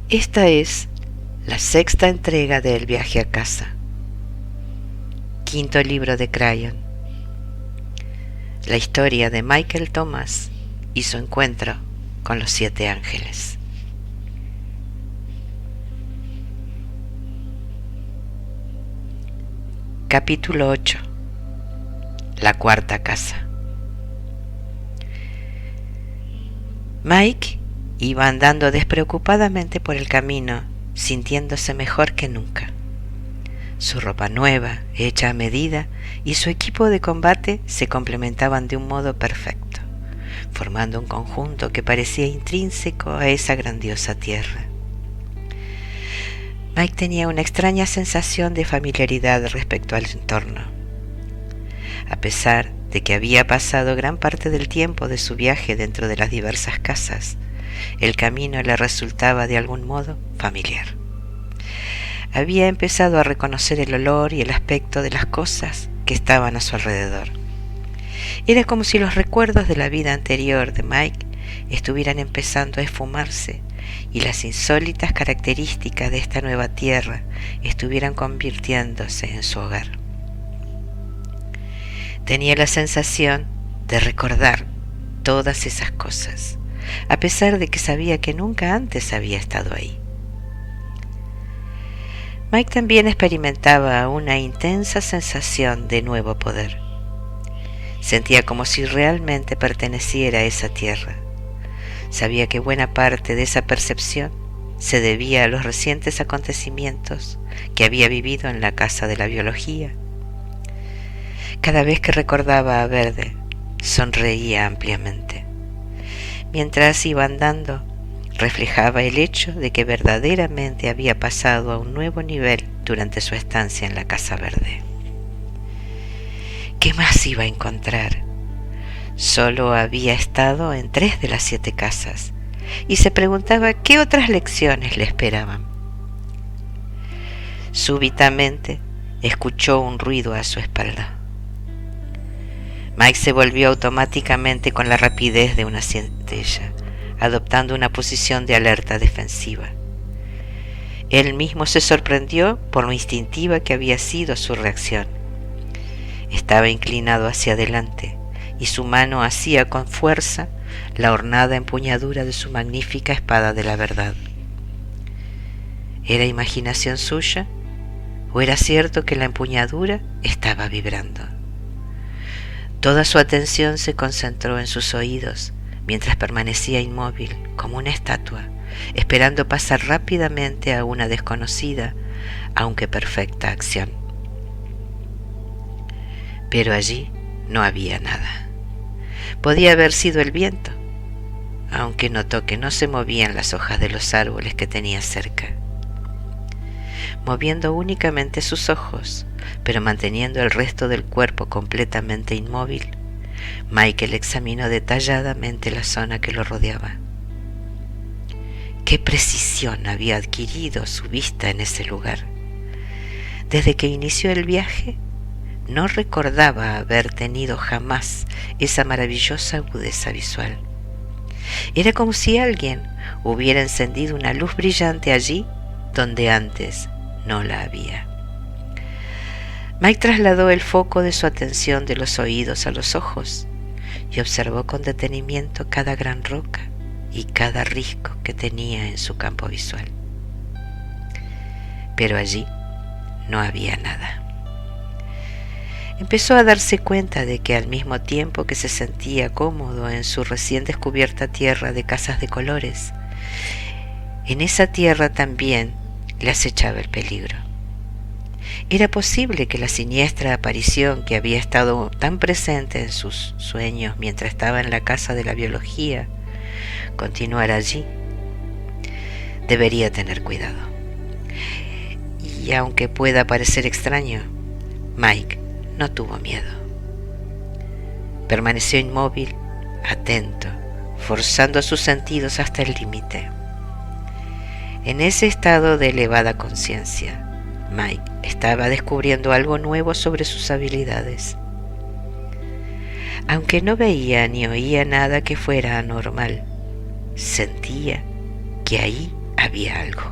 Esta es la sexta entrega de El viaje a casa, quinto libro de Crayon, la historia de Michael Thomas y su encuentro con los 7 ángeles. Capítulo 8. La cuarta casa. Mike iba andando despreocupadamente por el camino, sintiéndose mejor que nunca. Su ropa nueva, hecha a medida, y su equipo de combate se complementaban de un modo perfecto, formando un conjunto que parecía intrínseco a esa grandiosa tierra. Mike tenía una extraña sensación de familiaridad respecto al entorno. A pesar de que había pasado gran parte del tiempo de su viaje dentro de las diversas casas, el camino le resultaba de algún modo familiar. Había empezado a reconocer el olor y el aspecto de las cosas que estaban a su alrededor. Era como si los recuerdos de la vida anterior de Mike estuvieran empezando a esfumarse y las insólitas características de esta nueva tierra estuvieran convirtiéndose en su hogar. Tenía la sensación de recordar todas esas cosas, a pesar de que sabía que nunca antes había estado ahí. Mike también experimentaba una intensa sensación de nuevo poder. Sentía como si realmente perteneciera a esa tierra. Sabía que buena parte de esa percepción se debía a los recientes acontecimientos que había vivido en la casa de la biología. Cada vez que recordaba a Verde, sonreía ampliamente. Mientras iba andando, reflejaba el hecho de que verdaderamente había pasado a un nuevo nivel durante su estancia en la Casa Verde. ¿Qué más iba a encontrar? Solo había estado en 3 de las 7 casas y se preguntaba qué otras lecciones le esperaban. Súbitamente escuchó un ruido a su espalda. Mike se volvió automáticamente con la rapidez de una centella, adoptando una posición de alerta defensiva. Él mismo se sorprendió por lo instintiva que había sido su reacción. Estaba inclinado hacia adelante y su mano hacía con fuerza la ornada empuñadura de su magnífica espada de la verdad. ¿Era imaginación suya o era cierto que la empuñadura estaba vibrando? Toda su atención se concentró en sus oídos mientras permanecía inmóvil como una estatua, esperando pasar rápidamente a una desconocida, aunque perfecta acción. Pero allí no había nada. Podía haber sido el viento, aunque notó que no se movían las hojas de los árboles que tenía cerca. Moviendo únicamente sus ojos, pero manteniendo el resto del cuerpo completamente inmóvil, Michael examinó detalladamente la zona que lo rodeaba. Qué precisión había adquirido su vista en ese lugar. Desde que inició el viaje, no recordaba haber tenido jamás esa maravillosa agudeza visual. Era como si alguien hubiera encendido una luz brillante allí donde antes no la había. Mike trasladó el foco de su atención de los oídos a los ojos y observó con detenimiento cada gran roca y cada risco que tenía en su campo visual. Pero allí no había nada. Empezó a darse cuenta de que al mismo tiempo que se sentía cómodo en su recién descubierta tierra de casas de colores, en esa tierra también le acechaba el peligro. Era posible que la siniestra aparición que había estado tan presente en sus sueños mientras estaba en la casa de la biología continuara allí. Debería tener cuidado. Y aunque pueda parecer extraño, Mike no tuvo miedo. Permaneció inmóvil, atento, forzando sus sentidos hasta el límite. En ese estado de elevada conciencia, Mike estaba descubriendo algo nuevo sobre sus habilidades. Aunque no veía ni oía nada que fuera anormal, sentía que ahí había algo.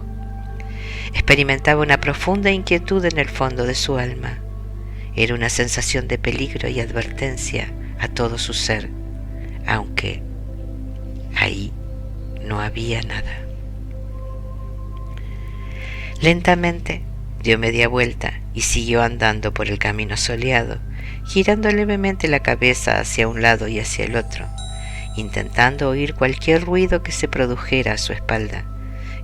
Experimentaba una profunda inquietud en el fondo de su alma. Era una sensación de peligro y advertencia a todo su ser, aunque ahí no había nada. Lentamente dio media vuelta y siguió andando por el camino soleado, girando levemente la cabeza hacia un lado y hacia el otro, intentando oír cualquier ruido que se produjera a su espalda,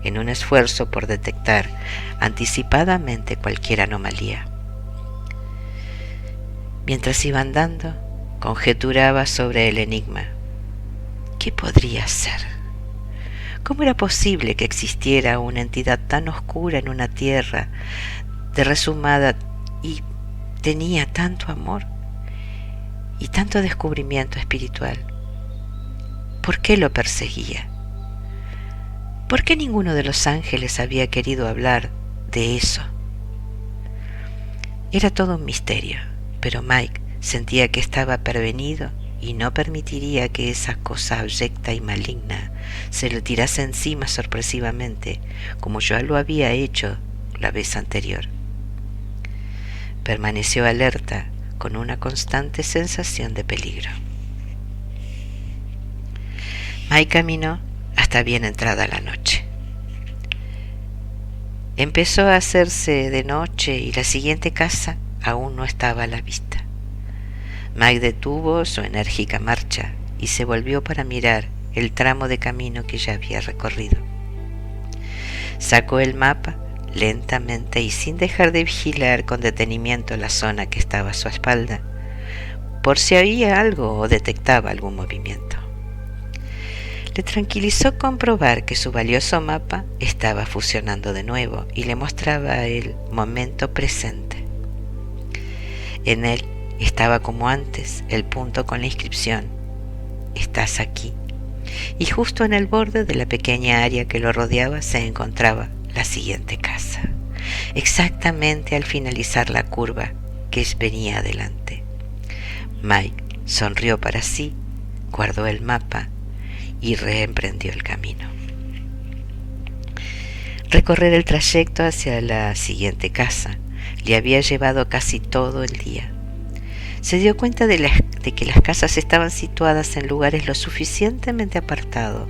en un esfuerzo por detectar anticipadamente cualquier anomalía. Mientras iba andando, conjeturaba sobre el enigma. ¿Qué podría ser? ¿Cómo era posible que existiera una entidad tan oscura en una tierra de resumada y tenía tanto amor y tanto descubrimiento espiritual? ¿Por qué lo perseguía? ¿Por qué ninguno de los ángeles había querido hablar de eso? Era todo un misterio, pero Mike sentía que estaba prevenido y no permitiría que esa cosa abyecta y maligna se lo tirase encima sorpresivamente, como ya lo había hecho la vez anterior. Permaneció alerta con una constante sensación de peligro. Mike caminó hasta bien entrada la noche. Empezó a hacerse de noche y la siguiente casa aún no estaba a la vista. Mike detuvo su enérgica marcha y se volvió para mirar el tramo de camino que ya había recorrido. Sacó el mapa lentamente y sin dejar de vigilar con detenimiento la zona que estaba a su espalda, por si había algo o detectaba algún movimiento. Le tranquilizó comprobar que su valioso mapa estaba funcionando de nuevo y le mostraba el momento presente. En él estaba como antes el punto con la inscripción «Estás aquí», y justo en el borde de la pequeña área que lo rodeaba se encontraba la siguiente casa, exactamente al finalizar la curva que venía adelante. Mike sonrió para sí, guardó el mapa y reemprendió el camino. Recorrer el trayecto hacia la siguiente casa le había llevado casi todo el día. Se dio cuenta de que las casas estaban situadas en lugares lo suficientemente apartados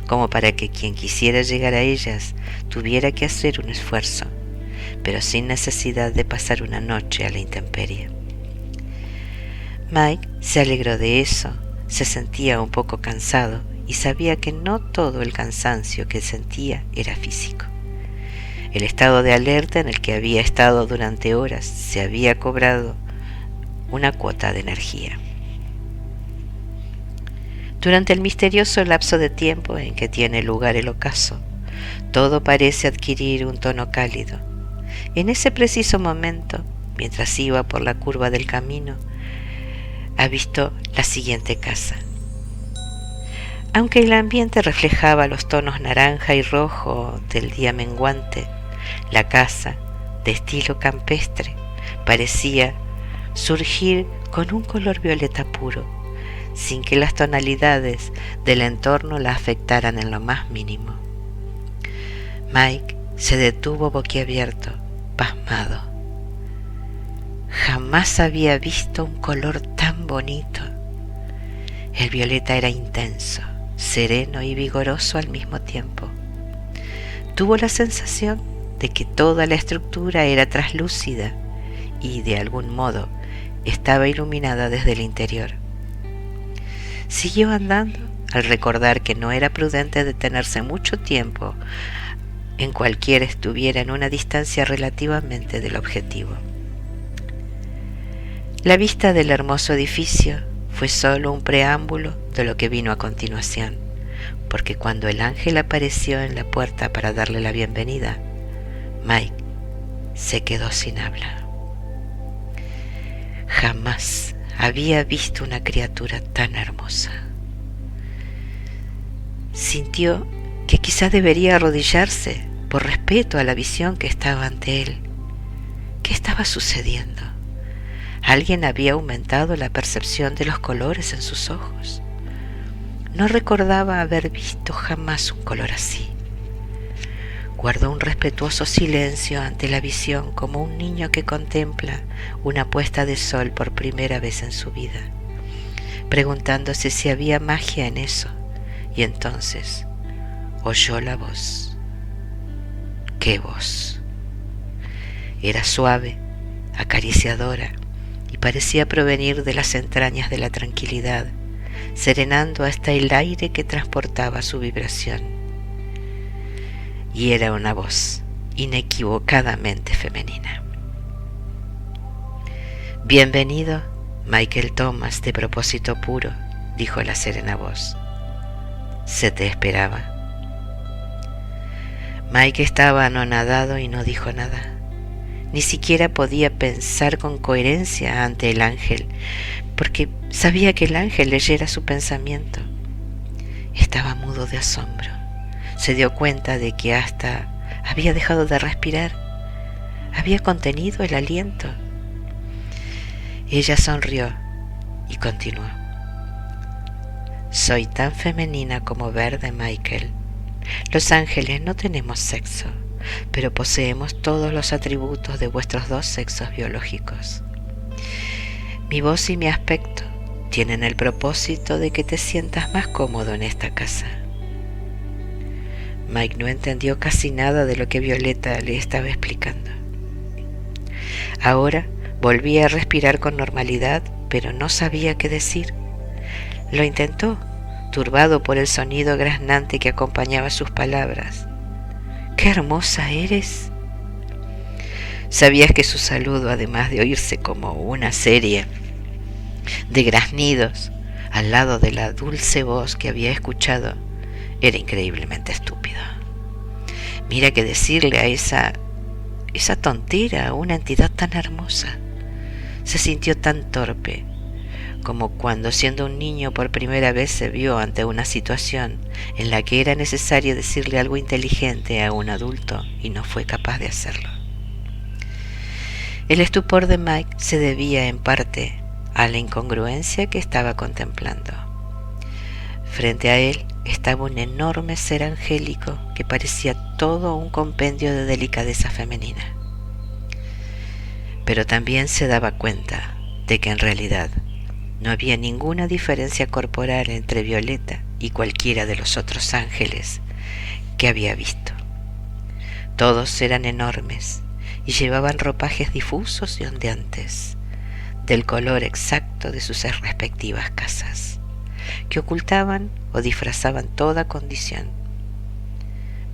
como para que quien quisiera llegar a ellas tuviera que hacer un esfuerzo, pero sin necesidad de pasar una noche a la intemperie. Mike se alegró de eso, se sentía un poco cansado y sabía que no todo el cansancio que sentía era físico. El estado de alerta en el que había estado durante horas se había cobrado una cuota de energía. Durante el misterioso lapso de tiempo en que tiene lugar el ocaso, todo parece adquirir un tono cálido. En ese preciso momento, mientras iba por la curva del camino, avistó la siguiente casa. Aunque el ambiente reflejaba los tonos naranja y rojo del día menguante, la casa, de estilo campestre, parecía surgir con un color violeta puro, sin que las tonalidades del entorno la afectaran en lo más mínimo. Mike se detuvo boquiabierto, pasmado. Jamás había visto un color tan bonito. El violeta era intenso, sereno y vigoroso al mismo tiempo. Tuvo la sensación de que toda la estructura era traslúcida y, de algún modo, estaba iluminada desde el interior. Siguió andando al recordar que no era prudente detenerse mucho tiempo en cualquiera estuviera en una distancia relativamente del objetivo. La vista del hermoso edificio fue solo un preámbulo de lo que vino a continuación, porque cuando el ángel apareció en la puerta para darle la bienvenida, Mike se quedó sin habla. Jamás había visto una criatura tan hermosa. Sintió que quizás debería arrodillarse por respeto a la visión que estaba ante él. ¿Qué estaba sucediendo? Alguien había aumentado la percepción de los colores en sus ojos. No recordaba haber visto jamás un color así. Guardó un respetuoso silencio ante la visión, como un niño que contempla una puesta de sol por primera vez en su vida, preguntándose si había magia en eso, y entonces oyó la voz. ¿Qué voz? Era suave, acariciadora, y parecía provenir de las entrañas de la tranquilidad, serenando hasta el aire que transportaba su vibración. Y era una voz inequivocadamente femenina. Bienvenido, Michael Thomas, de propósito puro, dijo la serena voz. Se te esperaba. Mike estaba anonadado y no dijo nada. Ni siquiera podía pensar con coherencia ante el ángel, porque sabía que el ángel leyera su pensamiento. Estaba mudo de asombro. Se dio cuenta de que hasta había dejado de respirar. Había contenido el aliento. Ella sonrió y continuó. Soy tan femenina como verde, Michael. Los ángeles no tenemos sexo, pero poseemos todos los atributos de vuestros dos sexos biológicos. Mi voz y mi aspecto tienen el propósito de que te sientas más cómodo en esta casa. Mike no entendió casi nada de lo que Violeta le estaba explicando. Ahora volvía a respirar con normalidad, pero no sabía qué decir. Lo intentó, turbado por el sonido graznante que acompañaba sus palabras. ¡Qué hermosa eres! Sabías que su saludo, además de oírse como una serie de graznidos al lado de la dulce voz que había escuchado, era increíblemente estúpido. Mira que decirle a esa tontera a una entidad tan hermosa. Se sintió tan torpe, como cuando siendo un niño por primera vez se vio ante una situación en la que era necesario decirle algo inteligente a un adulto y no fue capaz de hacerlo. El estupor de Mike se debía en parte a la incongruencia que estaba contemplando. Frente a él estaba un enorme ser angélico que parecía todo un compendio de delicadeza femenina. Pero también se daba cuenta de que en realidad no había ninguna diferencia corporal entre Violeta y cualquiera de los otros ángeles que había visto. Todos eran enormes y llevaban ropajes difusos y ondeantes, del color exacto de sus respectivas casas, que ocultaban o disfrazaban toda condición.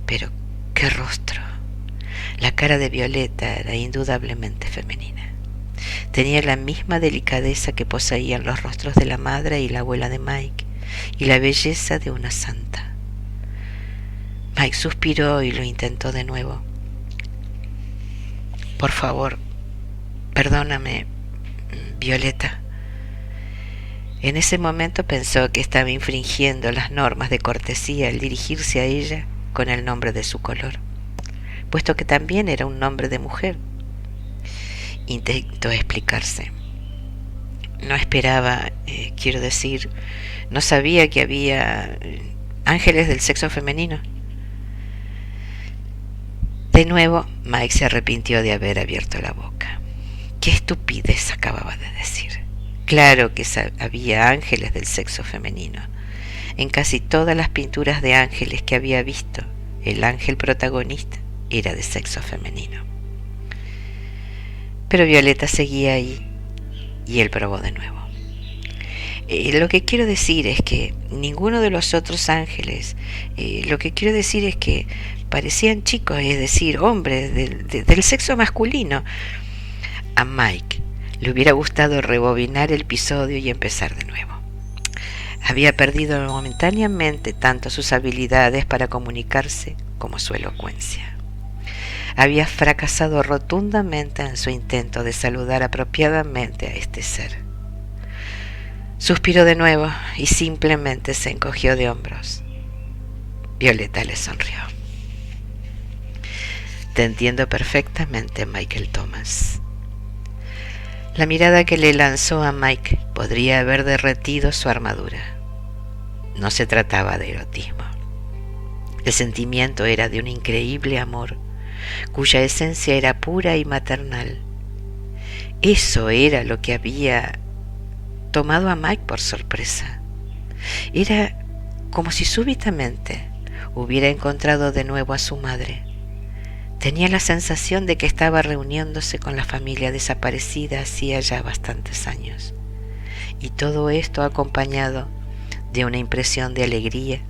Pero ¡qué rostro! La cara de Violeta era indudablemente femenina. Tenía la misma delicadeza que poseían los rostros de la madre y la abuela de Mike, y la belleza de una santa. Mike suspiró y lo intentó de nuevo. Por favor, perdóname, Violeta. En ese momento pensó que estaba infringiendo las normas de cortesía al dirigirse a ella con el nombre de su color, puesto que también era un nombre de mujer. Intentó explicarse. No esperaba, no sabía que había ángeles del sexo femenino. De nuevo, Mike se arrepintió de haber abierto la boca. ¡Qué estupidez acababa de decir! Claro que había ángeles del sexo femenino. En casi todas las pinturas de ángeles que había visto, el ángel protagonista era de sexo femenino. Pero Violeta seguía ahí y él probó de nuevo. Lo que quiero decir es que ninguno de los otros ángeles, parecían chicos, es decir, hombres del sexo masculino. A Mike le hubiera gustado rebobinar el episodio y empezar de nuevo. Había perdido momentáneamente tanto sus habilidades para comunicarse como su elocuencia. Había fracasado rotundamente en su intento de saludar apropiadamente a este ser. Suspiró de nuevo y simplemente se encogió de hombros. Violeta le sonrió. Te entiendo perfectamente, Michael Thomas. La mirada que le lanzó a Mike podría haber derretido su armadura. No se trataba de erotismo. El sentimiento era de un increíble amor, cuya esencia era pura y maternal. Eso era lo que había tomado a Mike por sorpresa. Era como si súbitamente hubiera encontrado de nuevo a su madre. Tenía la sensación de que estaba reuniéndose con la familia desaparecida hacía ya bastantes años, y todo esto acompañado de una impresión de alegría,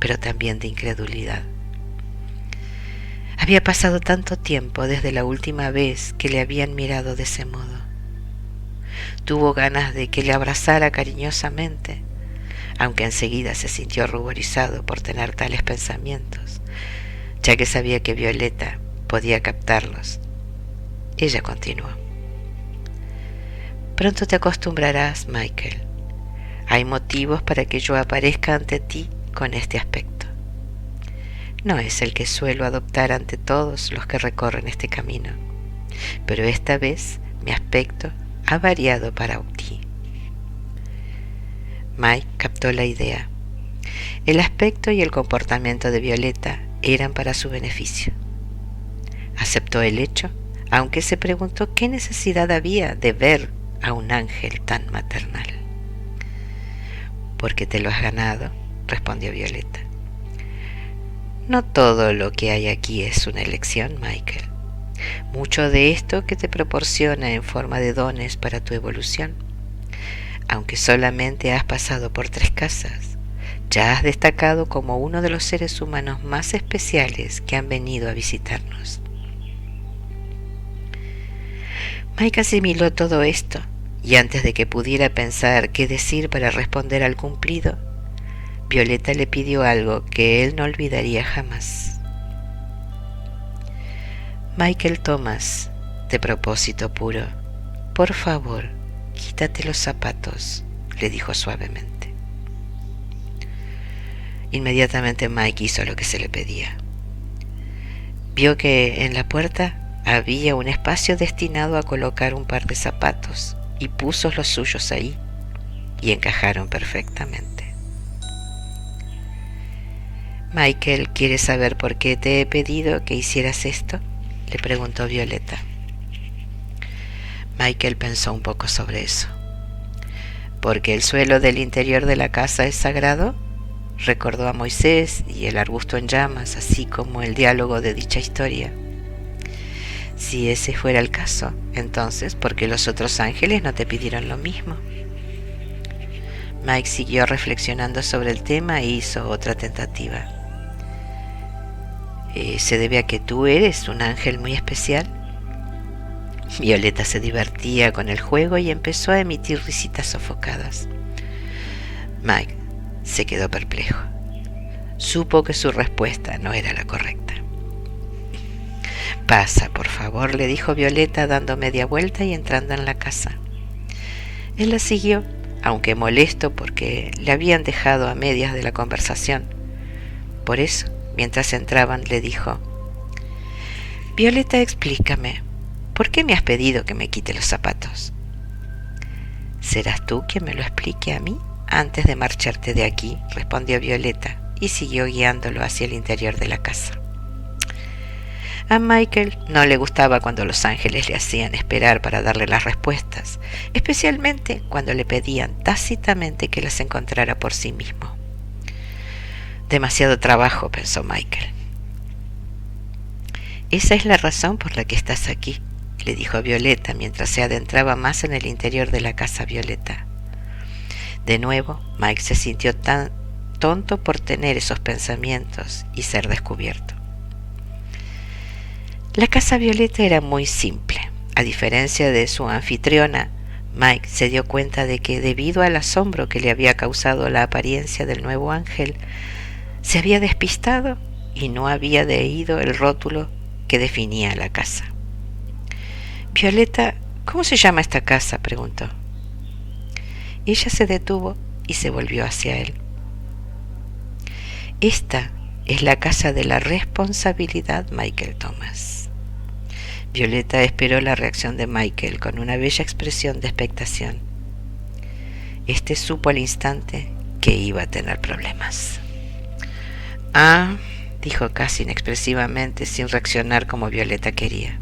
pero también de incredulidad. Había pasado tanto tiempo desde la última vez que le habían mirado de ese modo. Tuvo ganas de que le abrazara cariñosamente, aunque enseguida se sintió ruborizado por tener tales pensamientos, ya que sabía que Violeta podía captarlos. Ella continuó: pronto te acostumbrarás, Michael. Hay motivos para que yo aparezca ante ti con este aspecto. No es el que suelo adoptar ante todos los que recorren este camino, pero esta vez mi aspecto ha variado para ti. Mike captó la idea. El aspecto y el comportamiento de Violeta eran para su beneficio. Aceptó el hecho, aunque se preguntó qué necesidad había de ver a un ángel tan maternal. Porque te lo has ganado, respondió Violeta. No todo lo que hay aquí es una elección, Michael. Mucho de esto que te proporciona en forma de dones para tu evolución. Aunque solamente has pasado por 3 casas, ya has destacado como uno de los seres humanos más especiales que han venido a visitarnos. Mike asimiló todo esto, y antes de que pudiera pensar qué decir para responder al cumplido, Violeta le pidió algo que él no olvidaría jamás. Michael Thomas, de propósito puro, por favor, quítate los zapatos, le dijo suavemente. Inmediatamente Mike hizo lo que se le pedía. Vio que en la puerta había un espacio destinado a colocar un par de zapatos y puso los suyos ahí, y encajaron perfectamente. Michael, ¿quieres saber por qué te he pedido que hicieras esto?, le preguntó Violeta. Michael pensó un poco sobre eso. ¿Porque el suelo del interior de la casa es sagrado? Recordó a Moisés y el arbusto en llamas, así como el diálogo de dicha historia. Si ese fuera el caso, entonces, ¿por qué los otros ángeles no te pidieron lo mismo? Mike siguió reflexionando sobre el tema e hizo otra tentativa. ¿Se debe a que tú eres un ángel muy especial? Violeta se divertía con el juego y empezó a emitir risitas sofocadas. Mike se quedó perplejo. Supo que su respuesta no era la correcta. Pasa, por favor, le dijo Violeta dando media vuelta y entrando en la casa. Él la siguió, aunque molesto porque le habían dejado a medias de la conversación. Por eso, mientras entraban, le dijo: Violeta, explícame, ¿por qué me has pedido que me quite los zapatos? ¿Serás tú quien me lo explique a mí antes de marcharte de aquí?, respondió Violeta, y siguió guiándolo hacia el interior de la casa. A Michael no le gustaba cuando los ángeles le hacían esperar para darle las respuestas, especialmente cuando le pedían tácitamente que las encontrara por sí mismo. Demasiado trabajo, pensó Michael. Esa es la razón por la que estás aquí, le dijo Violeta mientras se adentraba más en el interior de la casa Violeta. De nuevo, Mike se sintió tan tonto por tener esos pensamientos y ser descubierto. La casa Violeta era muy simple. A diferencia de su anfitriona, Mike se dio cuenta de que, debido al asombro que le había causado la apariencia del nuevo ángel, se había despistado y no había leído el rótulo que definía la casa. Violeta, ¿cómo se llama esta casa?, preguntó. Ella se detuvo y se volvió hacia él. Esta es la casa de la responsabilidad, Michael Thomas. Violeta esperó la reacción de Michael con una bella expresión de expectación. Este supo al instante que iba a tener problemas. Ah, dijo casi inexpresivamente, sin reaccionar como Violeta quería.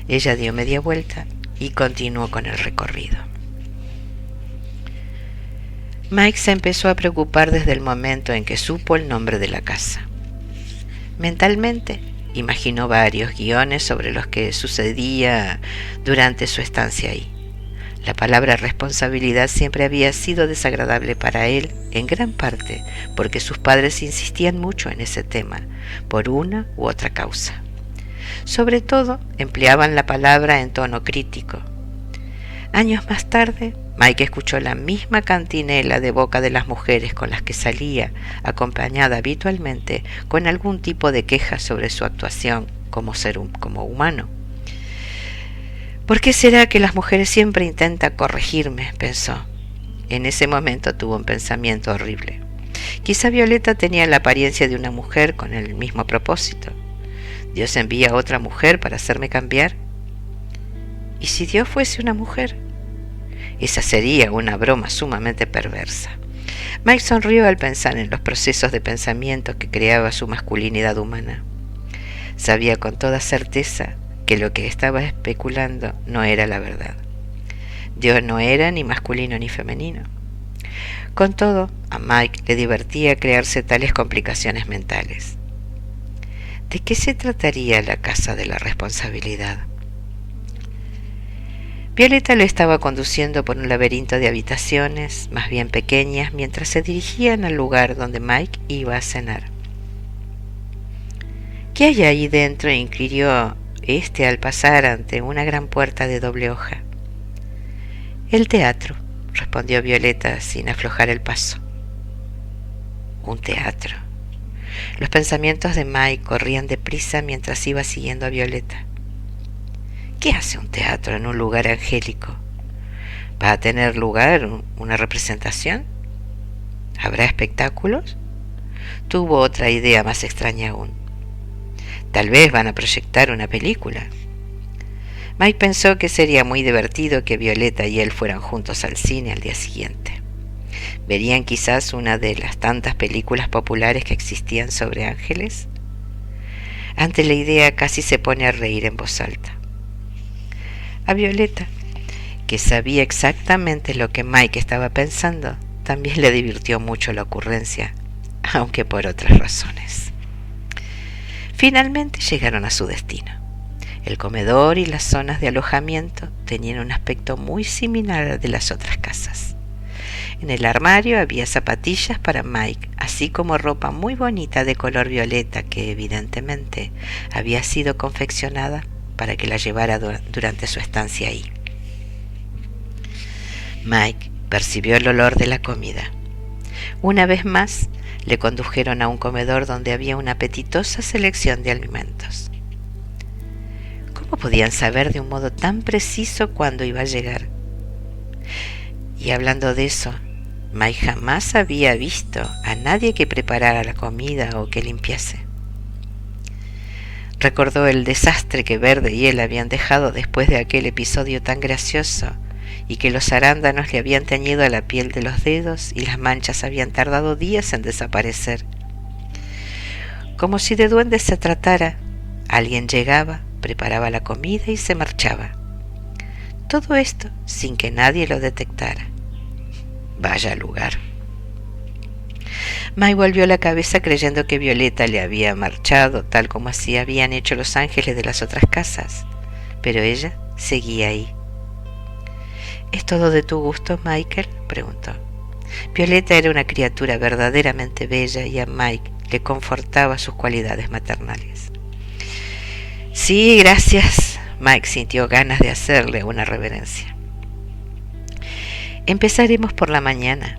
Ella dio media vuelta y continuó con el recorrido. Mike se empezó a preocupar desde el momento en que supo el nombre de la casa. Mentalmente imaginó varios guiones sobre los que sucedía durante su estancia ahí. La palabra responsabilidad siempre había sido desagradable para él, en gran parte porque sus padres insistían mucho en ese tema, por una u otra causa. Sobre todo, empleaban la palabra en tono crítico. Años más tarde, Mike escuchó la misma cantinela de boca de las mujeres con las que salía, acompañada habitualmente con algún tipo de queja sobre su actuación como humano. ¿Por qué será que las mujeres siempre intentan corregirme?, pensó. En ese momento tuvo un pensamiento horrible. Quizá Violeta tenía la apariencia de una mujer con el mismo propósito. ¿Dios envía a otra mujer para hacerme cambiar? ¿Y si Dios fuese una mujer? Esa sería una broma sumamente perversa. Mike sonrió al pensar en los procesos de pensamiento que creaba su masculinidad humana. Sabía con toda certeza que lo que estaba especulando no era la verdad. Dios no era ni masculino ni femenino. Con todo, a Mike le divertía crearse tales complicaciones mentales. ¿De qué se trataría la casa de la responsabilidad? Violeta lo estaba conduciendo por un laberinto de habitaciones, más bien pequeñas, mientras se dirigían al lugar donde Mike iba a cenar. ¿Qué hay ahí dentro?, inquirió este al pasar ante una gran puerta de doble hoja. El teatro, respondió Violeta sin aflojar el paso. Un teatro. Los pensamientos de Mike corrían deprisa mientras iba siguiendo a Violeta. ¿Qué hace un teatro en un lugar angélico? ¿Va a tener lugar una representación? ¿Habrá espectáculos? Tuvo otra idea más extraña aún. Tal vez van a proyectar una película. Mike pensó que sería muy divertido que Violeta y él fueran juntos al cine al día siguiente. ¿Verían quizás una de las tantas películas populares que existían sobre ángeles? Ante la idea casi se pone a reír en voz alta. A Violeta, que sabía exactamente lo que Mike estaba pensando, también le divirtió mucho la ocurrencia, aunque por otras razones. Finalmente llegaron a su destino. El comedor y las zonas de alojamiento tenían un aspecto muy similar al de las otras casas. En el armario había zapatillas para Mike, así como ropa muy bonita de color violeta que evidentemente había sido confeccionada para que la llevara durante su estancia ahí. Mike percibió el olor de la comida. Una vez más, le condujeron a un comedor donde había una apetitosa selección de alimentos. ¿Cómo podían saber de un modo tan preciso cuándo iba a llegar? Y hablando de eso, Mike jamás había visto a nadie que preparara la comida o que limpiase. Recordó el desastre que Verde y él habían dejado después de aquel episodio tan gracioso, y que los arándanos le habían teñido la piel de los dedos y las manchas habían tardado días en desaparecer. Como si de duendes se tratara, alguien llegaba, preparaba la comida y se marchaba. Todo esto sin que nadie lo detectara. Vaya lugar. Mike volvió la cabeza creyendo que Violeta le había marchado tal como así habían hecho los ángeles de las otras casas, pero ella seguía ahí. ¿Es todo de tu gusto, Michael?, preguntó. Violeta era una criatura verdaderamente bella y a Mike le confortaba sus cualidades maternales. Sí, gracias. Mike sintió ganas de hacerle una reverencia. Empezaremos por la mañana.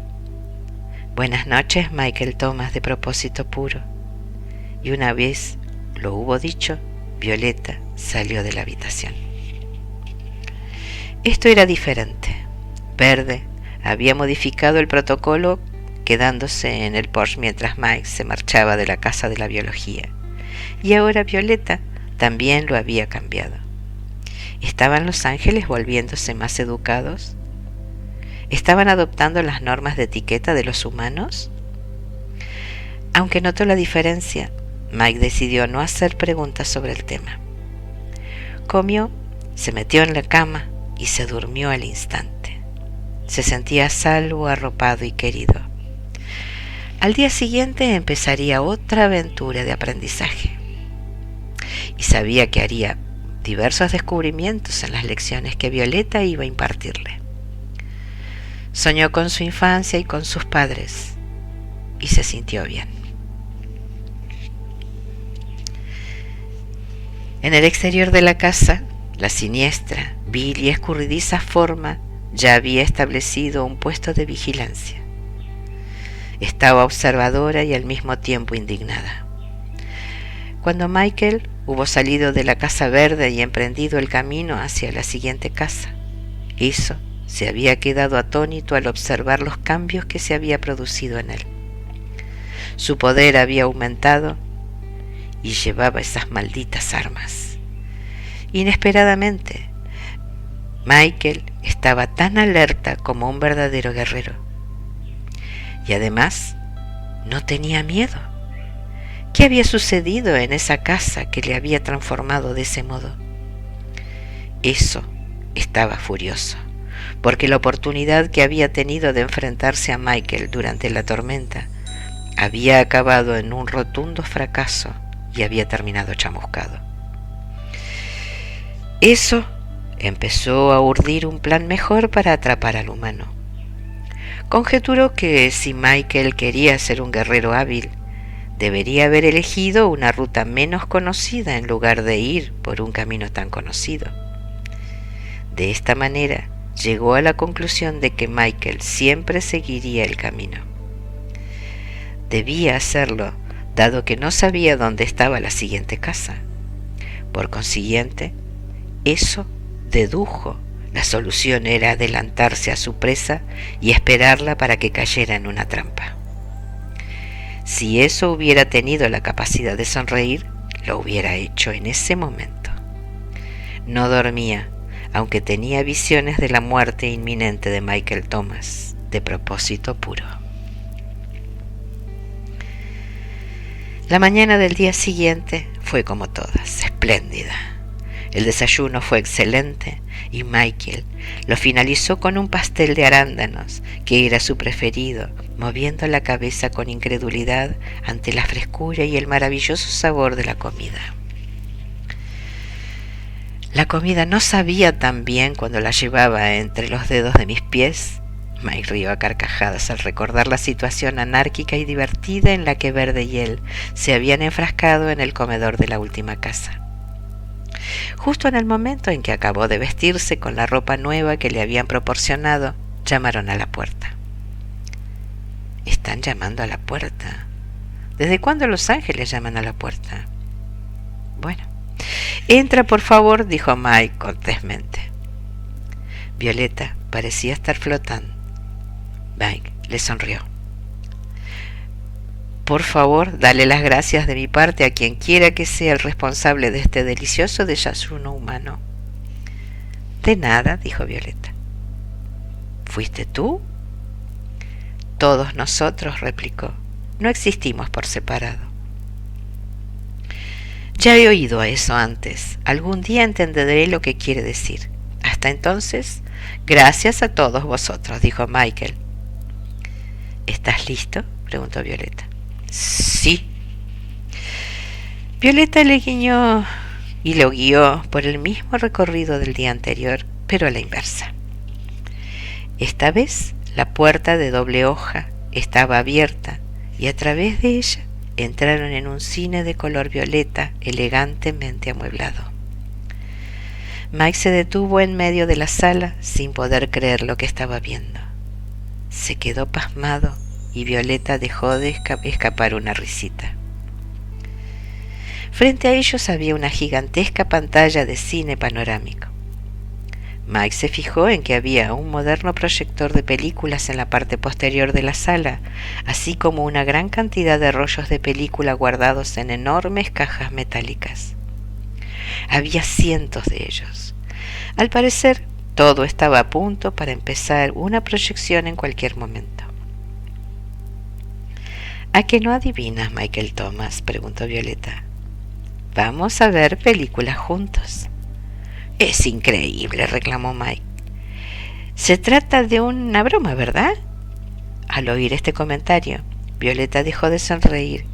Buenas noches, Michael Thomas, de propósito puro. Y una vez lo hubo dicho, Violeta salió de la habitación. Esto era diferente. Verde había modificado el protocolo quedándose en el porche mientras Mike se marchaba de la casa de la biología. Y ahora Violeta también lo había cambiado. ¿Estaban los ángeles volviéndose más educados? ¿Estaban adoptando las normas de etiqueta de los humanos? Aunque notó la diferencia, Mike decidió no hacer preguntas sobre el tema. Comió, se metió en la cama y se durmió al instante. Se sentía a salvo, arropado y querido. Al día siguiente empezaría otra aventura de aprendizaje. Y sabía que haría diversos descubrimientos en las lecciones que Violeta iba a impartirle. Soñó con su infancia y con sus padres, y se sintió bien. En el exterior de la casa, la siniestra, vil y escurridiza forma ya había establecido un puesto de vigilancia. Estaba observadora y al mismo tiempo indignada. Cuando Michael hubo salido de la casa verde y emprendido el camino hacia la siguiente casa, Eso se había quedado atónito al observar los cambios que se había producido en él. Su poder había aumentado y llevaba esas malditas armas. Inesperadamente, Michael estaba tan alerta como un verdadero guerrero. Y además, no tenía miedo. ¿Qué había sucedido en esa casa que le había transformado de ese modo? Eso estaba furioso, porque la oportunidad que había tenido de enfrentarse a Michael durante la tormenta había acabado en un rotundo fracaso y había terminado chamuscado. Eso empezó a urdir un plan mejor para atrapar al humano. Conjeturó que si Michael quería ser un guerrero hábil, debería haber elegido una ruta menos conocida en lugar de ir por un camino tan conocido. De esta manera, llegó a la conclusión de que Michael siempre seguiría el camino. Debía hacerlo, dado que no sabía dónde estaba la siguiente casa. Por consiguiente, eso dedujo la solución era adelantarse a su presa y esperarla para que cayera en una trampa. Si eso hubiera tenido la capacidad de sonreír, lo hubiera hecho en ese momento. No dormía, aunque tenía visiones de la muerte inminente de Michael Thomas, de propósito puro. La mañana del día siguiente fue como todas, espléndida. El desayuno fue excelente y Michael lo finalizó con un pastel de arándanos, que era su preferido, moviendo la cabeza con incredulidad ante la frescura y el maravilloso sabor de la comida. La comida no sabía tan bien cuando la llevaba entre los dedos de mis pies. Mike rió a carcajadas al recordar la situación anárquica y divertida en la que Verde y él se habían enfrascado en el comedor de la última casa. Justo en el momento en que acabó de vestirse con la ropa nueva que le habían proporcionado, llamaron a la puerta. Están llamando a la puerta. ¿Desde cuándo Los Ángeles llaman a la puerta? Bueno, entra por favor, dijo Mike cortésmente. Violeta parecía estar flotando. Mike le sonrió. Por favor, dale las gracias de mi parte a quien quiera que sea el responsable de este delicioso desayuno humano. De nada, dijo Violeta. ¿Fuiste tú? Todos nosotros, replicó. No existimos por separado. Ya he oído eso antes. Algún día entenderé lo que quiere decir. Hasta entonces, gracias a todos vosotros, dijo Michael. ¿Estás listo?, preguntó Violeta. Sí. Violeta le guiñó y lo guió por el mismo recorrido del día anterior, pero a la inversa. Esta vez la puerta de doble hoja estaba abierta y a través de ella entraron en un cine de color violeta elegantemente amueblado. Mike se detuvo en medio de la sala sin poder creer lo que estaba viendo. Se quedó pasmado y Violeta dejó de escapar una risita. Frente a ellos había una gigantesca pantalla de cine panorámico. Mike se fijó en que había un moderno proyector de películas en la parte posterior de la sala, así como una gran cantidad de rollos de película guardados en enormes cajas metálicas. Había cientos de ellos. Al parecer, todo estaba a punto para empezar una proyección en cualquier momento. ¿A que no adivinas, Michael Thomas?, preguntó Violeta. Vamos a ver películas juntos. Es increíble, reclamó Mike. Se trata de una broma, ¿verdad? Al oír este comentario, Violeta dejó de sonreír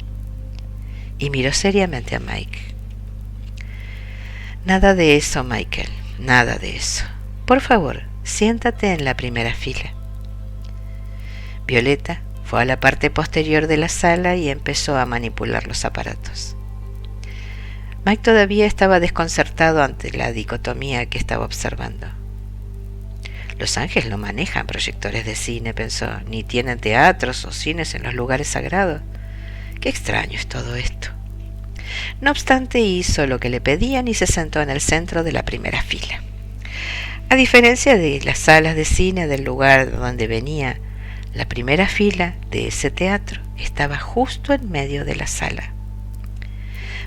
y miró seriamente a Mike. Nada de eso, Michael, nada de eso. Por favor, siéntate en la primera fila. Violeta fue a la parte posterior de la sala y empezó a manipular los aparatos. Mike todavía estaba desconcertado ante la dicotomía que estaba observando. Los Ángeles no manejan proyectores de cine, pensó, ni tienen teatros o cines en los lugares sagrados. Qué extraño es todo esto. No obstante, hizo lo que le pedían y se sentó en el centro de la primera fila. A diferencia de las salas de cine del lugar donde venía, la primera fila de ese teatro estaba justo en medio de la sala.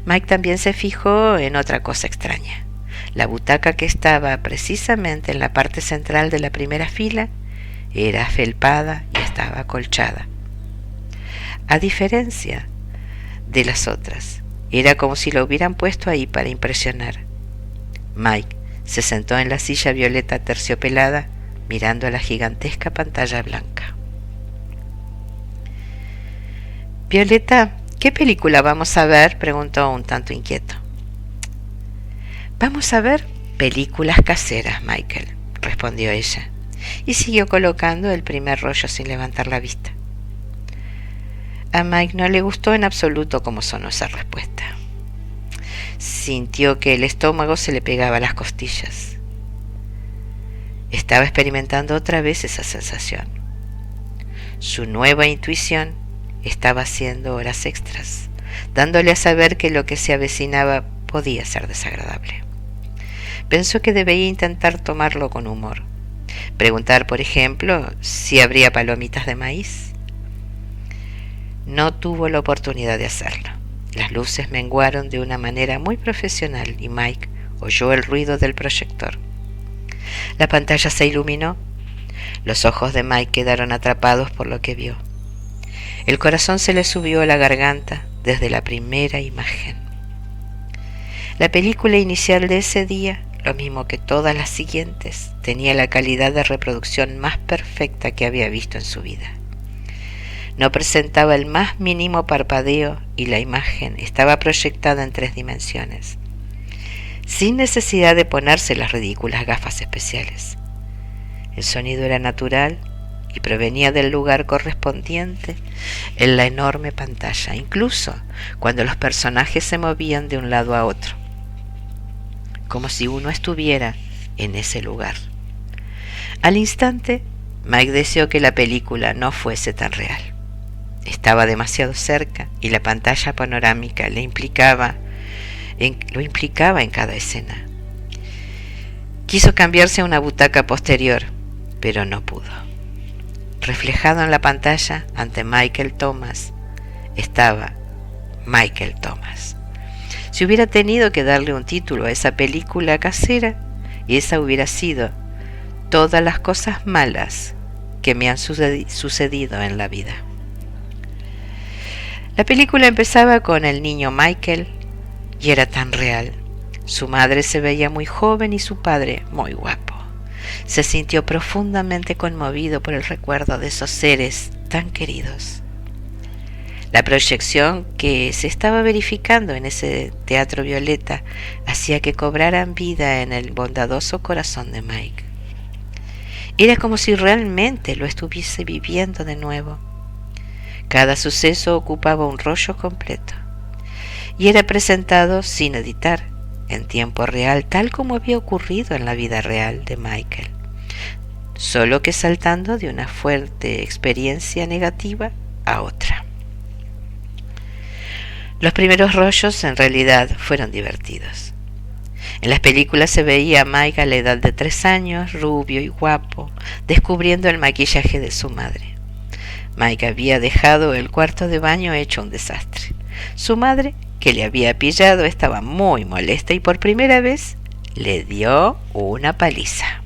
Mike también se fijó en otra cosa extraña. La butaca que estaba precisamente en la parte central de la primera fila era felpada y estaba acolchada. A diferencia de las otras, era como si lo hubieran puesto ahí para impresionar. Mike se sentó en la silla violeta terciopelada, mirando a la gigantesca pantalla blanca. Violeta, ¿qué película vamos a ver?, preguntó un tanto inquieto. Vamos a ver películas caseras, Michael, respondió ella, y siguió colocando el primer rollo sin levantar la vista. A Mike no le gustó en absoluto cómo sonó esa respuesta. Sintió que el estómago se le pegaba a las costillas. Estaba experimentando otra vez esa sensación. Su nueva intuición estaba haciendo horas extras, dándole a saber que lo que se avecinaba podía ser desagradable. Pensó que debía intentar tomarlo con humor. Preguntar, por ejemplo, si habría palomitas de maíz. No tuvo la oportunidad de hacerlo. Las luces menguaron de una manera muy profesional y Mike oyó el ruido del proyector. La pantalla se iluminó. Los ojos de Mike quedaron atrapados por lo que vio. El corazón se le subió a la garganta desde la primera imagen. La película inicial de ese día, lo mismo que todas las siguientes, tenía la calidad de reproducción más perfecta que había visto en su vida. No presentaba el más mínimo parpadeo y la imagen estaba proyectada en 3 dimensiones, sin necesidad de ponerse las ridículas gafas especiales. El sonido era natural y provenía del lugar correspondiente en la enorme pantalla, incluso cuando los personajes se movían de un lado a otro, como si uno estuviera en ese lugar. Al instante, Mike deseó que la película no fuese tan real. Estaba demasiado cerca y la pantalla panorámica lo implicaba en cada escena. Quiso cambiarse a una butaca posterior, pero no pudo. Reflejado en la pantalla ante Michael Thomas estaba Michael Thomas. Si hubiera tenido que darle un título a esa película casera, y esa hubiera sido Todas las cosas malas que me han sucedido en la vida. La película empezaba con el niño Michael y era tan real. Su madre se veía muy joven y su padre muy guapo. Se sintió profundamente conmovido por el recuerdo de esos seres tan queridos. La proyección que se estaba verificando en ese teatro violeta hacía que cobraran vida en el bondadoso corazón de Mike. Era como si realmente lo estuviese viviendo de nuevo. Cada suceso ocupaba un rollo completo y era presentado sin editar, en tiempo real, tal como había ocurrido en la vida real de Michael, solo que saltando de una fuerte experiencia negativa a otra. Los primeros rollos en realidad fueron divertidos. En las películas se veía a Mike a la edad de 3 años, rubio y guapo, descubriendo el maquillaje de su madre. Mike había dejado el cuarto de baño hecho un desastre. Su madre, que le había pillado, estaba muy molesta y por primera vez le dio una paliza.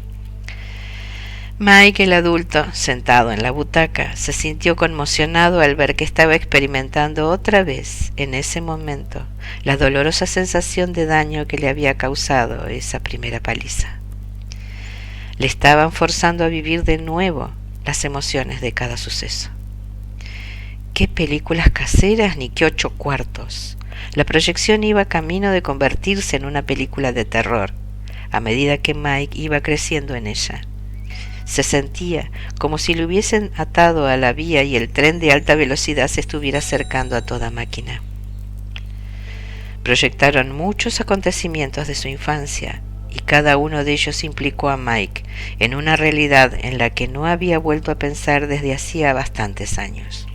Mike, el adulto, sentado en la butaca, se sintió conmocionado al ver que estaba experimentando otra vez, en ese momento, la dolorosa sensación de daño que le había causado esa primera paliza. Le estaban forzando a vivir de nuevo las emociones de cada suceso. ¿Qué películas caseras ni qué 8 cuartos? La proyección iba camino de convertirse en una película de terror, a medida que Mike iba creciendo en ella. Se sentía como si le hubiesen atado a la vía y el tren de alta velocidad se estuviera acercando a toda máquina. Proyectaron muchos acontecimientos de su infancia y cada uno de ellos implicó a Mike en una realidad en la que no había vuelto a pensar desde hacía bastantes años.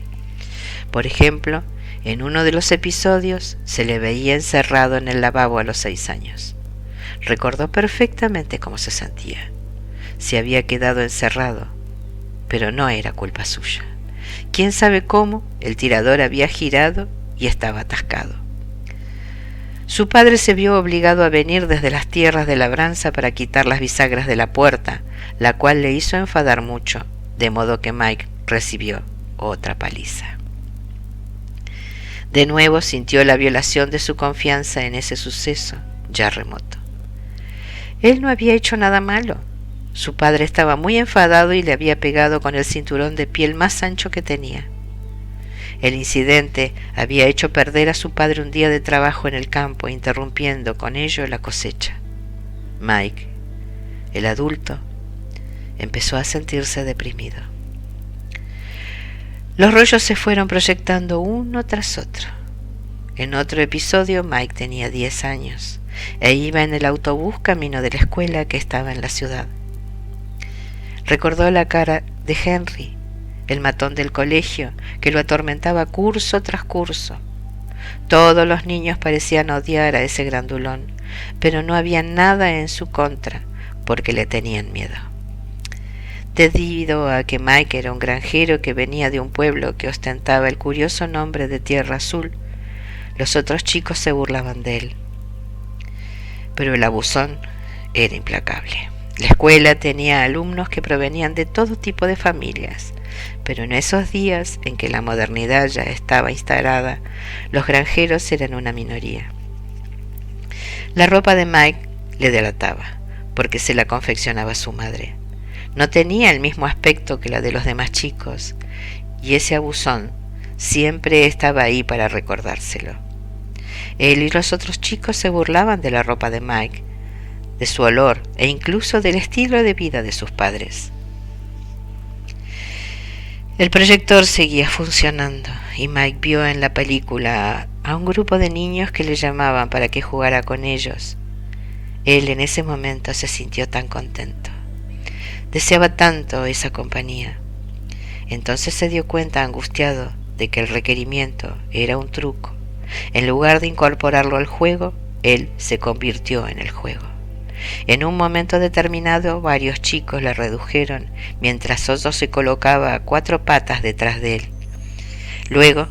Por ejemplo, en uno de los episodios se le veía encerrado en el lavabo a los 6 años. Recordó perfectamente cómo se sentía. Se había quedado encerrado, pero no era culpa suya. Quién sabe cómo el tirador había girado y estaba atascado. Su padre se vio obligado a venir desde las tierras de labranza para quitar las bisagras de la puerta, la cual le hizo enfadar mucho, de modo que Mike recibió otra paliza. De nuevo sintió la violación de su confianza en ese suceso, ya remoto. Él no había hecho nada malo. Su padre estaba muy enfadado y le había pegado con el cinturón de piel más ancho que tenía. El incidente había hecho perder a su padre un día de trabajo en el campo, interrumpiendo con ello la cosecha. Mike, el adulto, empezó a sentirse deprimido. Los rollos se fueron proyectando uno tras otro. En otro episodio, Mike tenía 10 años e iba en el autobús camino de la escuela que estaba en la ciudad. Recordó la cara de Henry, el matón del colegio, que lo atormentaba curso tras curso. Todos los niños parecían odiar a ese grandulón, pero no había nada en su contra, porque le tenían miedo. Debido a que Mike era un granjero que venía de un pueblo que ostentaba el curioso nombre de Tierra Azul, los otros chicos se burlaban de él. Pero el abusón era implacable. La escuela tenía alumnos que provenían de todo tipo de familias, pero en esos días en que la modernidad ya estaba instalada, los granjeros eran una minoría. La ropa de Mike le delataba, porque se la confeccionaba su madre. No tenía el mismo aspecto que la de los demás chicos, y ese abusón siempre estaba ahí para recordárselo. Él y los otros chicos se burlaban de la ropa de Mike, de su olor e incluso del estilo de vida de sus padres. El proyector seguía funcionando y Mike vio en la película a un grupo de niños que le llamaban para que jugara con ellos. Él en ese momento se sintió tan contento. Deseaba tanto esa compañía. Entonces se dio cuenta, angustiado, de que el requerimiento era un truco. En lugar de incorporarlo al juego, él se convirtió en el juego. En un momento determinado, varios chicos le redujeron, mientras otro se colocaba a 4 patas detrás de él. Luego,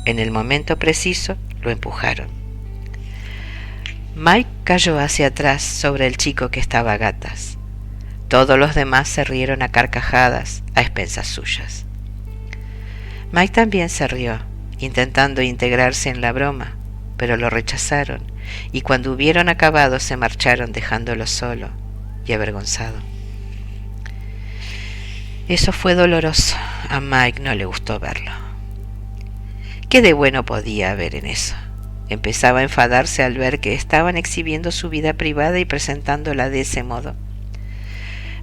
en el momento preciso, lo empujaron. Mike cayó hacia atrás sobre el chico que estaba a gatas. Todos los demás se rieron a carcajadas a expensas suyas. Mike también se rió, intentando integrarse en la broma, pero lo rechazaron, y cuando hubieron acabado se marcharon dejándolo solo y avergonzado. Eso fue doloroso. A Mike no le gustó verlo. ¿Qué de bueno podía haber en eso? Empezaba a enfadarse al ver que estaban exhibiendo su vida privada y presentándola de ese modo.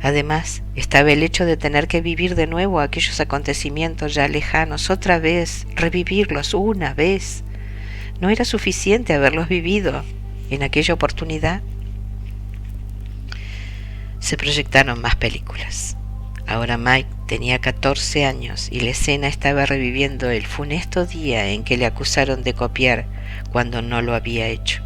Además, estaba el hecho de tener que vivir de nuevo aquellos acontecimientos ya lejanos, otra vez, revivirlos una vez. ¿No era suficiente haberlos vivido en aquella oportunidad? Se proyectaron más películas. Ahora Mike tenía 14 años y la escena estaba reviviendo el funesto día en que le acusaron de copiar cuando no lo había hecho.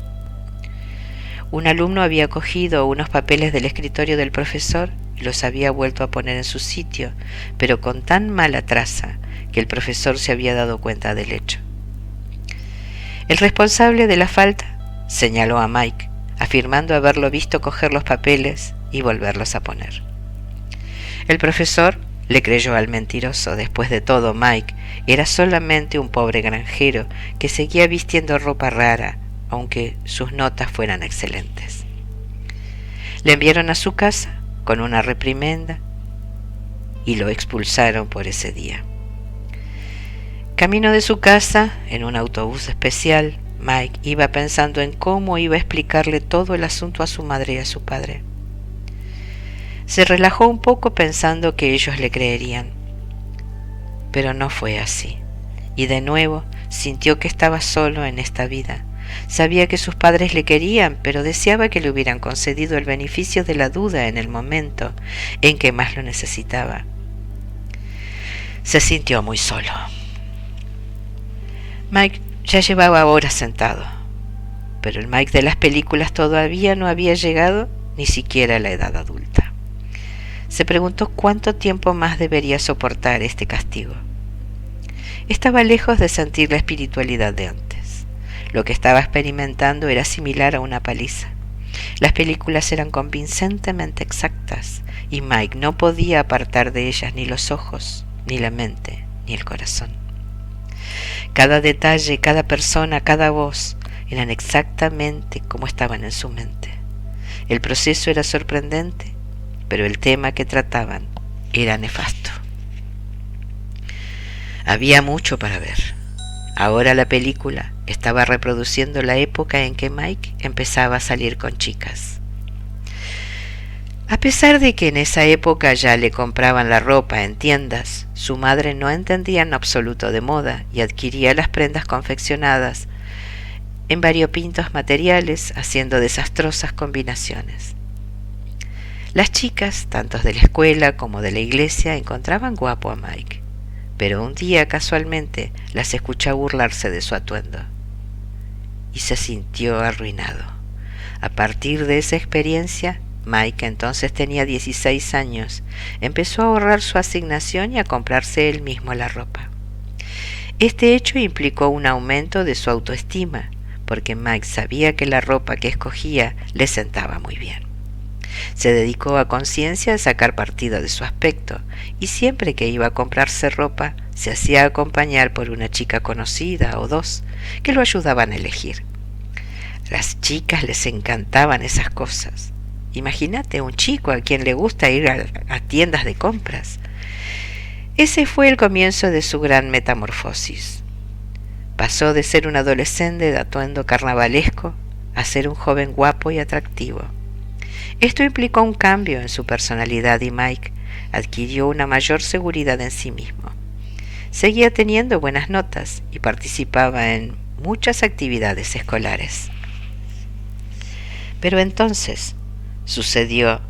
Un alumno había cogido unos papeles del escritorio del profesor y los había vuelto a poner en su sitio, pero con tan mala traza que el profesor se había dado cuenta del hecho. El responsable de la falta señaló a Mike, afirmando haberlo visto coger los papeles y volverlos a poner. El profesor le creyó al mentiroso. Después de todo, Mike era solamente un pobre granjero que seguía vistiendo ropa rara, aunque sus notas fueran excelentes. Le enviaron a su casa con una reprimenda y lo expulsaron por ese día. Camino de su casa, en un autobús especial, Mike iba pensando en cómo iba a explicarle todo el asunto a su madre y a su padre. Se relajó un poco pensando que ellos le creerían, pero no fue así, y de nuevo sintió que estaba solo en esta vida. Sabía que sus padres le querían, pero deseaba que le hubieran concedido el beneficio de la duda en el momento en que más lo necesitaba. Se sintió muy solo. Mike ya llevaba horas sentado, pero el Mike de las películas todavía no había llegado ni siquiera a la edad adulta. Se preguntó cuánto tiempo más debería soportar este castigo. Estaba lejos de sentir la espiritualidad de antes. Lo que estaba experimentando era similar a una paliza. Las películas eran convincentemente exactas y Mike no podía apartar de ellas ni los ojos, ni la mente, ni el corazón. Cada detalle, cada persona, cada voz eran exactamente como estaban en su mente. El proceso era sorprendente, pero el tema que trataban era nefasto. Había mucho para ver. Ahora la película estaba reproduciendo la época en que Mike empezaba a salir con chicas. A pesar de que en esa época ya le compraban la ropa en tiendas, su madre no entendía en absoluto de moda y adquiría las prendas confeccionadas en variopintos materiales, haciendo desastrosas combinaciones. Las chicas, tanto de la escuela como de la iglesia, encontraban guapo a Mike, pero un día casualmente las escuchó burlarse de su atuendo y se sintió arruinado. A partir de esa experiencia, Mike, entonces tenía 16 años, empezó a ahorrar su asignación y a comprarse él mismo la ropa. Este hecho implicó un aumento de su autoestima, porque Mike sabía que la ropa que escogía le sentaba muy bien. Se dedicó a conciencia a sacar partido de su aspecto, y siempre que iba a comprarse ropa, se hacía acompañar por una chica conocida o dos, que lo ayudaban a elegir. Las chicas les encantaban esas cosas. Imagínate un chico a quien le gusta ir a tiendas de compras. Ese fue el comienzo de su gran metamorfosis. Pasó de ser un adolescente de atuendo carnavalesco a ser un joven guapo y atractivo. Esto implicó un cambio en su personalidad y Mike adquirió una mayor seguridad en sí mismo. Seguía teniendo buenas notas y participaba en muchas actividades escolares. Pero entonces sucedió.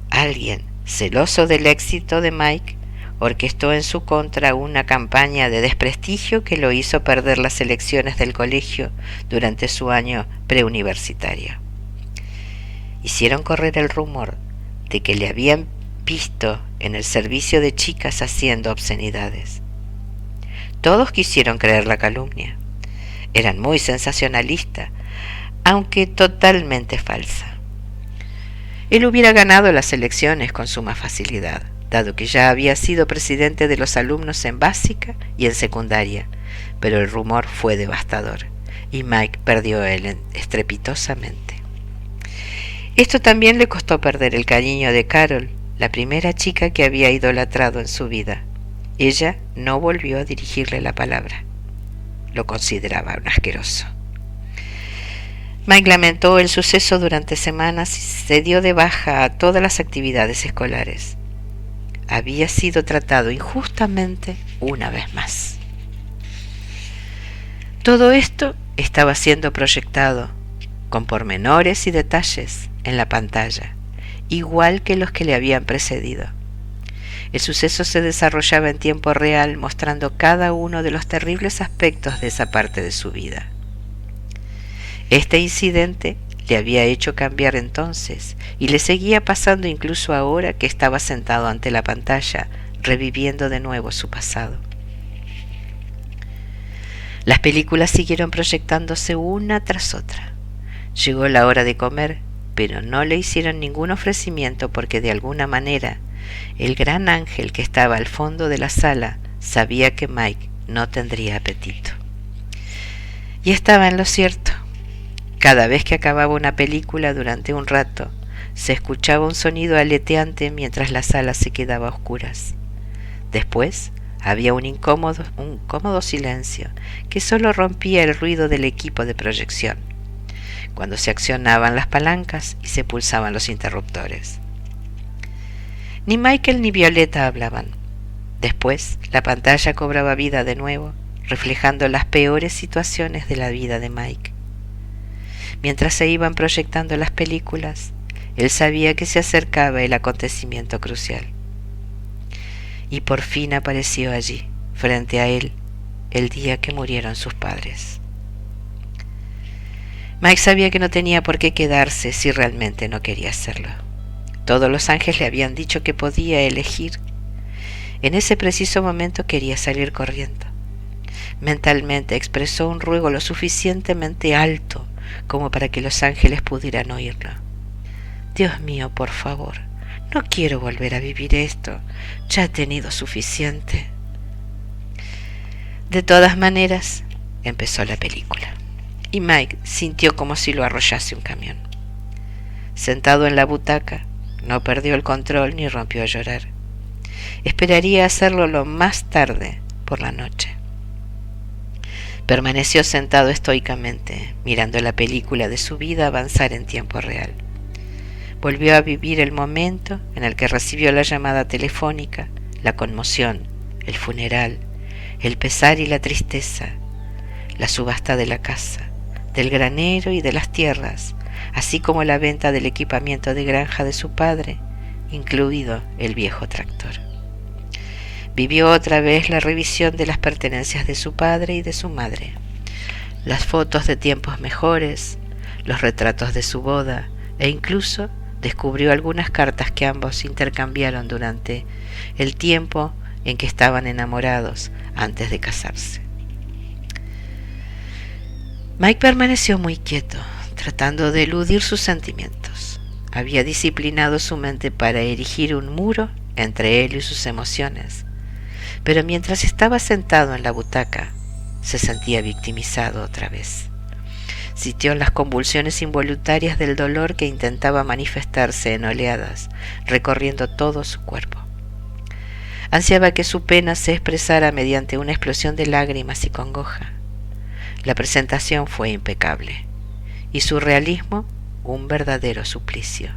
Alguien, celoso del éxito de Mike, orquestó en su contra una campaña de desprestigio que lo hizo perder las elecciones del colegio durante su año preuniversitario. Hicieron correr el rumor de que le habían visto en el servicio de chicas haciendo obscenidades. Todos quisieron creer la calumnia. Eran muy sensacionalistas, aunque totalmente falsa. Él hubiera ganado las elecciones con suma facilidad, dado que ya había sido presidente de los alumnos en básica y en secundaria, pero el rumor fue devastador y Mike perdió él estrepitosamente. Esto también le costó perder el cariño de Carol, la primera chica que había idolatrado en su vida. Ella no volvió a dirigirle la palabra. Lo consideraba un asqueroso. Mike lamentó el suceso durante semanas y se dio de baja a todas las actividades escolares. Había sido tratado injustamente una vez más. Todo esto estaba siendo proyectado, con pormenores y detalles, en la pantalla, igual que los que le habían precedido. El suceso se desarrollaba en tiempo real, mostrando cada uno de los terribles aspectos de esa parte de su vida. Este incidente le había hecho cambiar entonces, y le seguía pasando incluso ahora que estaba sentado ante la pantalla, reviviendo de nuevo su pasado. Las películas siguieron proyectándose una tras otra. Llegó la hora de comer, pero no le hicieron ningún ofrecimiento porque de alguna manera El gran ángel que estaba al fondo de la sala sabía que Mike no tendría apetito. Y estaba en lo cierto. Cada vez que acababa una película durante un rato, se escuchaba un sonido aleteante mientras la sala se quedaba a oscuras. Después había un cómodo silencio que solo rompía el ruido del equipo de proyección, cuando se accionaban las palancas y se pulsaban los interruptores. Ni Michael ni Violeta hablaban. Después, la pantalla cobraba vida de nuevo, reflejando las peores situaciones de la vida de Mike. Mientras se iban proyectando las películas, él sabía que se acercaba el acontecimiento crucial. Y por fin apareció allí, frente a él, el día que murieron sus padres. Mike sabía que no tenía por qué quedarse si realmente no quería hacerlo. Todos los ángeles le habían dicho que podía elegir. En ese preciso momento quería salir corriendo. Mentalmente expresó un ruego lo suficientemente alto como para que los ángeles pudieran oírlo. Dios mío, por favor, no quiero volver a vivir esto. Ya he tenido suficiente. De todas maneras, empezó la película, y Mike sintió como si lo arrollase un camión. Sentado en la butaca, no perdió el control ni rompió a llorar. Esperaría hacerlo lo más tarde por la noche. Permaneció sentado estoicamente, mirando la película de su vida avanzar en tiempo real. Volvió a vivir el momento en el que recibió la llamada telefónica, la conmoción, el funeral, el pesar y la tristeza, la subasta de la casa, del granero y de las tierras, así como la venta del equipamiento de granja de su padre, incluido el viejo tractor. Vivió otra vez la revisión de las pertenencias de su padre y de su madre, las fotos de tiempos mejores, los retratos de su boda, e incluso descubrió algunas cartas que ambos intercambiaron durante el tiempo en que estaban enamorados antes de casarse. Mike permaneció muy quieto, tratando de eludir sus sentimientos. Había disciplinado su mente para erigir un muro entre él y sus emociones, pero mientras estaba sentado en la butaca, se sentía victimizado otra vez. Sintió las convulsiones involuntarias del dolor que intentaba manifestarse en oleadas, recorriendo todo su cuerpo. Ansiaba que su pena se expresara mediante una explosión de lágrimas y congoja. La presentación fue impecable, y su realismo un verdadero suplicio.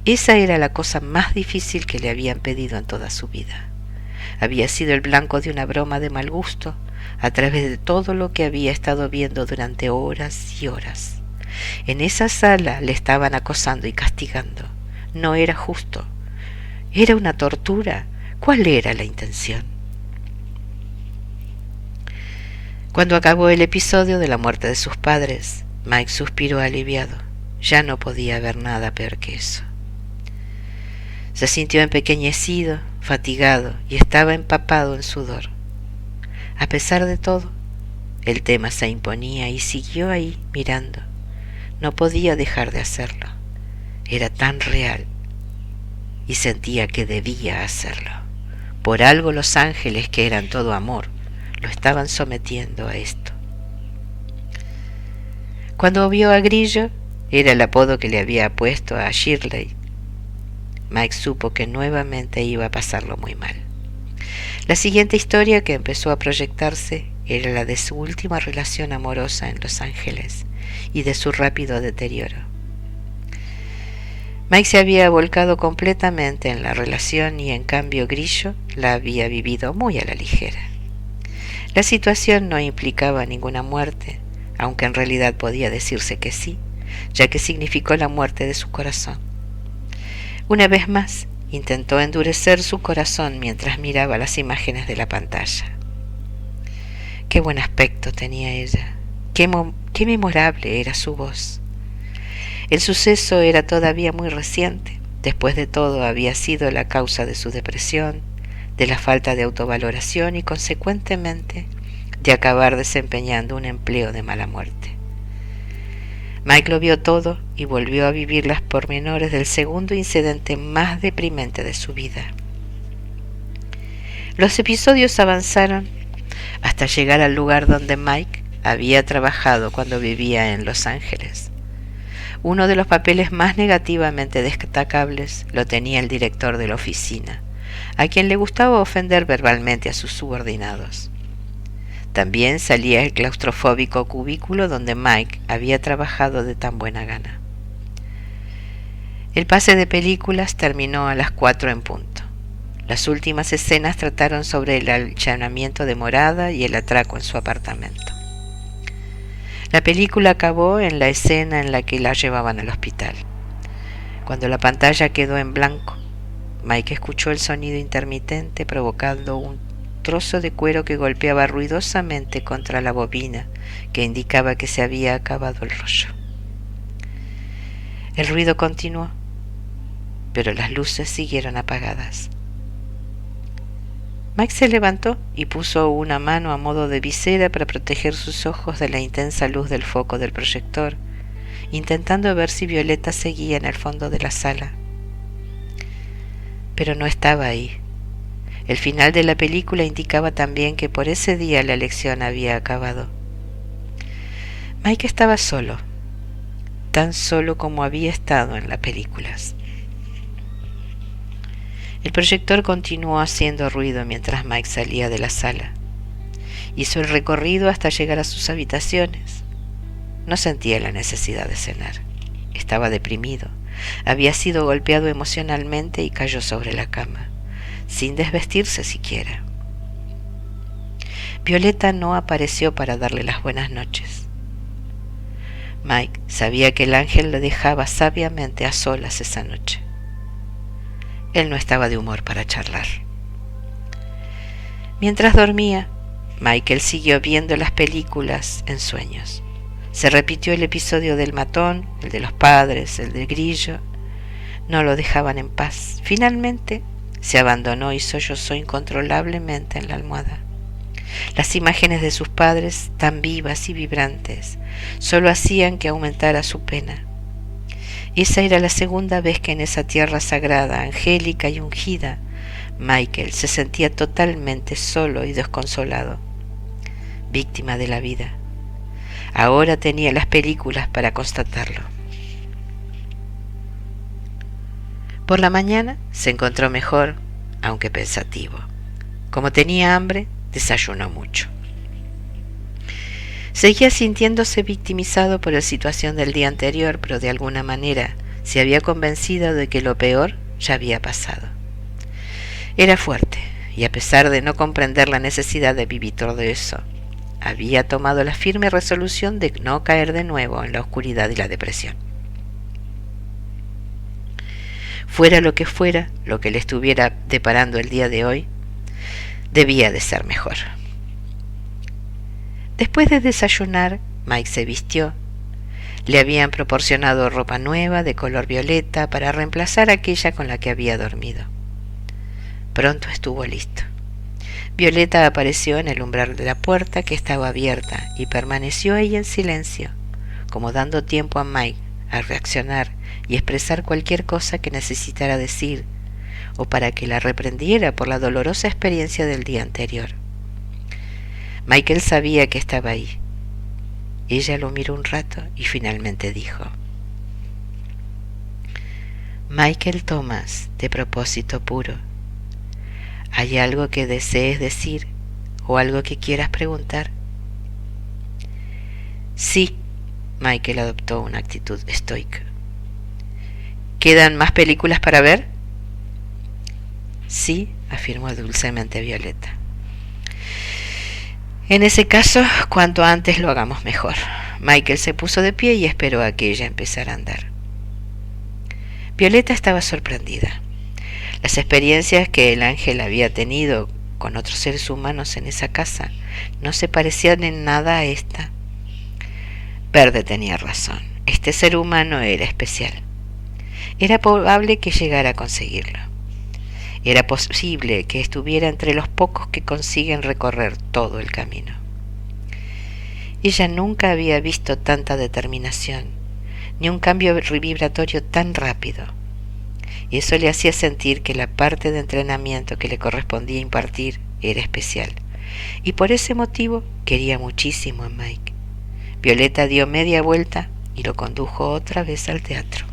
Esa era la cosa más difícil que le habían pedido en toda su vida. Había sido el blanco de una broma de mal gusto, a través de todo lo que había estado viendo durante horas y horas. En esa sala le estaban acosando y castigando. No era justo. Era una tortura. ¿Cuál era la intención? Cuando acabó el episodio de la muerte de sus padres, Mike suspiró aliviado. Ya no podía haber nada peor que eso. Se sintió empequeñecido, fatigado y estaba empapado en sudor. A pesar de todo, el tema se imponía y siguió ahí mirando. No podía dejar de hacerlo. Era tan real y sentía que debía hacerlo. Por algo los ángeles, que eran todo amor, lo estaban sometiendo a esto. Cuando vio a Grillo, era el apodo que le había puesto a Shirley, Mike supo que nuevamente iba a pasarlo muy mal. La siguiente historia que empezó a proyectarse era la de su última relación amorosa en Los Ángeles y de su rápido deterioro. Mike se había volcado completamente en la relación y en cambio Grillo la había vivido muy a la ligera. La situación no implicaba ninguna muerte, aunque en realidad podía decirse que sí, ya que significó la muerte de su corazón. Una vez más, intentó endurecer su corazón mientras miraba las imágenes de la pantalla. Qué buen aspecto tenía ella, qué memorable era su voz. El suceso era todavía muy reciente. Después de todo, había sido la causa de su depresión, de la falta de autovaloración y, consecuentemente, de acabar desempeñando un empleo de mala muerte. Mike lo vio todo y volvió a vivir las pormenores del segundo incidente más deprimente de su vida. Los episodios avanzaron hasta llegar al lugar donde Mike había trabajado cuando vivía en Los Ángeles. Uno de los papeles más negativamente destacables lo tenía el director de la oficina, a quien le gustaba ofender verbalmente a sus subordinados. También salía el claustrofóbico cubículo donde Mike había trabajado de tan buena gana. El pase de películas terminó a las 4 en punto. Las últimas escenas trataron sobre el allanamiento de morada y el atraco en su apartamento. La película acabó en la escena en la que la llevaban al hospital. Cuando la pantalla quedó en blanco, Mike escuchó el sonido intermitente provocando un trozo de cuero que golpeaba ruidosamente contra la bobina que indicaba que se había acabado el rollo. El ruido continuó, pero las luces siguieron apagadas. Mike se levantó y puso una mano a modo de visera para proteger sus ojos de la intensa luz del foco del proyector, intentando ver si Violeta seguía en el fondo de la sala. Pero no estaba ahí. El final de la película indicaba también que por ese día la lección había acabado. Mike estaba solo, tan solo como había estado en las películas. El proyector continuó haciendo ruido mientras Mike salía de la sala. Hizo el recorrido hasta llegar a sus habitaciones. No sentía la necesidad de cenar. Estaba deprimido. Había sido golpeado emocionalmente y cayó sobre la cama, sin desvestirse siquiera. Violeta no apareció para darle las buenas noches. Mike sabía que el ángel le dejaba sabiamente a solas esa noche. Él no estaba de humor para charlar. Mientras dormía, Michael siguió viendo las películas en sueños. Se repitió el episodio del matón, el de los padres, el del grillo. No lo dejaban en paz. Finalmente se abandonó y sollozó incontrolablemente en la almohada. Las imágenes de sus padres, tan vivas y vibrantes, solo hacían que aumentara su pena. Esa era la segunda vez que en esa tierra sagrada, angélica y ungida, Michael se sentía totalmente solo y desconsolado, víctima de la vida. Ahora tenía las películas para constatarlo. Por la mañana se encontró mejor, aunque pensativo. Como tenía hambre, desayunó mucho. Seguía sintiéndose victimizado por la situación del día anterior, pero de alguna manera se había convencido de que lo peor ya había pasado. Era fuerte, y a pesar de no comprender la necesidad de vivir todo eso, había tomado la firme resolución de no caer de nuevo en la oscuridad y la depresión. Fuera lo que le estuviera deparando el día de hoy, debía de ser mejor. Después de desayunar, Mike se vistió. Le habían proporcionado ropa nueva de color violeta para reemplazar aquella con la que había dormido. Pronto estuvo listo. Violeta apareció en el umbral de la puerta que estaba abierta y permaneció ahí en silencio, como dando tiempo a Mike a reaccionar y expresar cualquier cosa que necesitara decir o para que la reprendiera por la dolorosa experiencia del día anterior. Michael sabía que estaba ahí. Ella lo miró un rato y finalmente dijo: Michael Thomas, de propósito puro. ¿Hay algo que desees decir o algo que quieras preguntar? Sí, Michael adoptó una actitud estoica. ¿Quedan más películas para ver? Sí, afirmó dulcemente Violeta. En ese caso, cuanto antes lo hagamos mejor. Michael se puso de pie y esperó a que ella empezara a andar. Violeta estaba sorprendida. Las experiencias que el ángel había tenido con otros seres humanos en esa casa no se parecían en nada a esta. Verde tenía razón. Este ser humano era especial. Era probable que llegara a conseguirlo. Era posible que estuviera entre los pocos que consiguen recorrer todo el camino. Ella nunca había visto tanta determinación, ni un cambio vibratorio tan rápido. Y eso le hacía sentir que la parte de entrenamiento que le correspondía impartir era especial. Y por ese motivo quería muchísimo a Mike. Violeta dio media vuelta y lo condujo otra vez al teatro.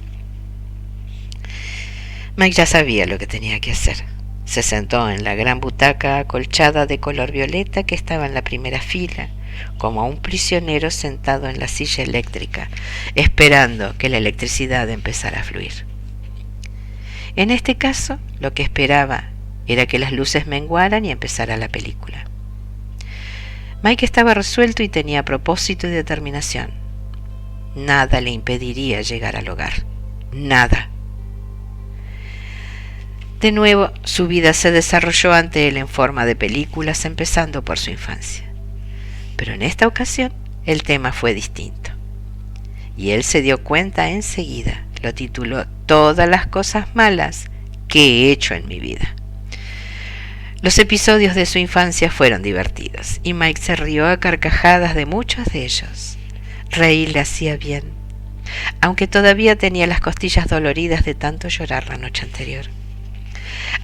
Mike ya sabía lo que tenía que hacer. Se sentó en la gran butaca acolchada de color violeta que estaba en la primera fila, como un prisionero sentado en la silla eléctrica, esperando que la electricidad empezara a fluir. En este caso, lo que esperaba era que las luces menguaran y empezara la película. Mike estaba resuelto y tenía propósito y determinación. Nada le impediría llegar al hogar. Nada. De nuevo, su vida se desarrolló ante él en forma de películas, empezando por su infancia. Pero en esta ocasión, el tema fue distinto. Y él se dio cuenta enseguida. Lo tituló Todas las cosas malas que he hecho en mi vida. Los episodios de su infancia fueron divertidos, y Mike se rió a carcajadas de muchos de ellos. Reír le hacía bien, aunque todavía tenía las costillas doloridas de tanto llorar la noche anterior.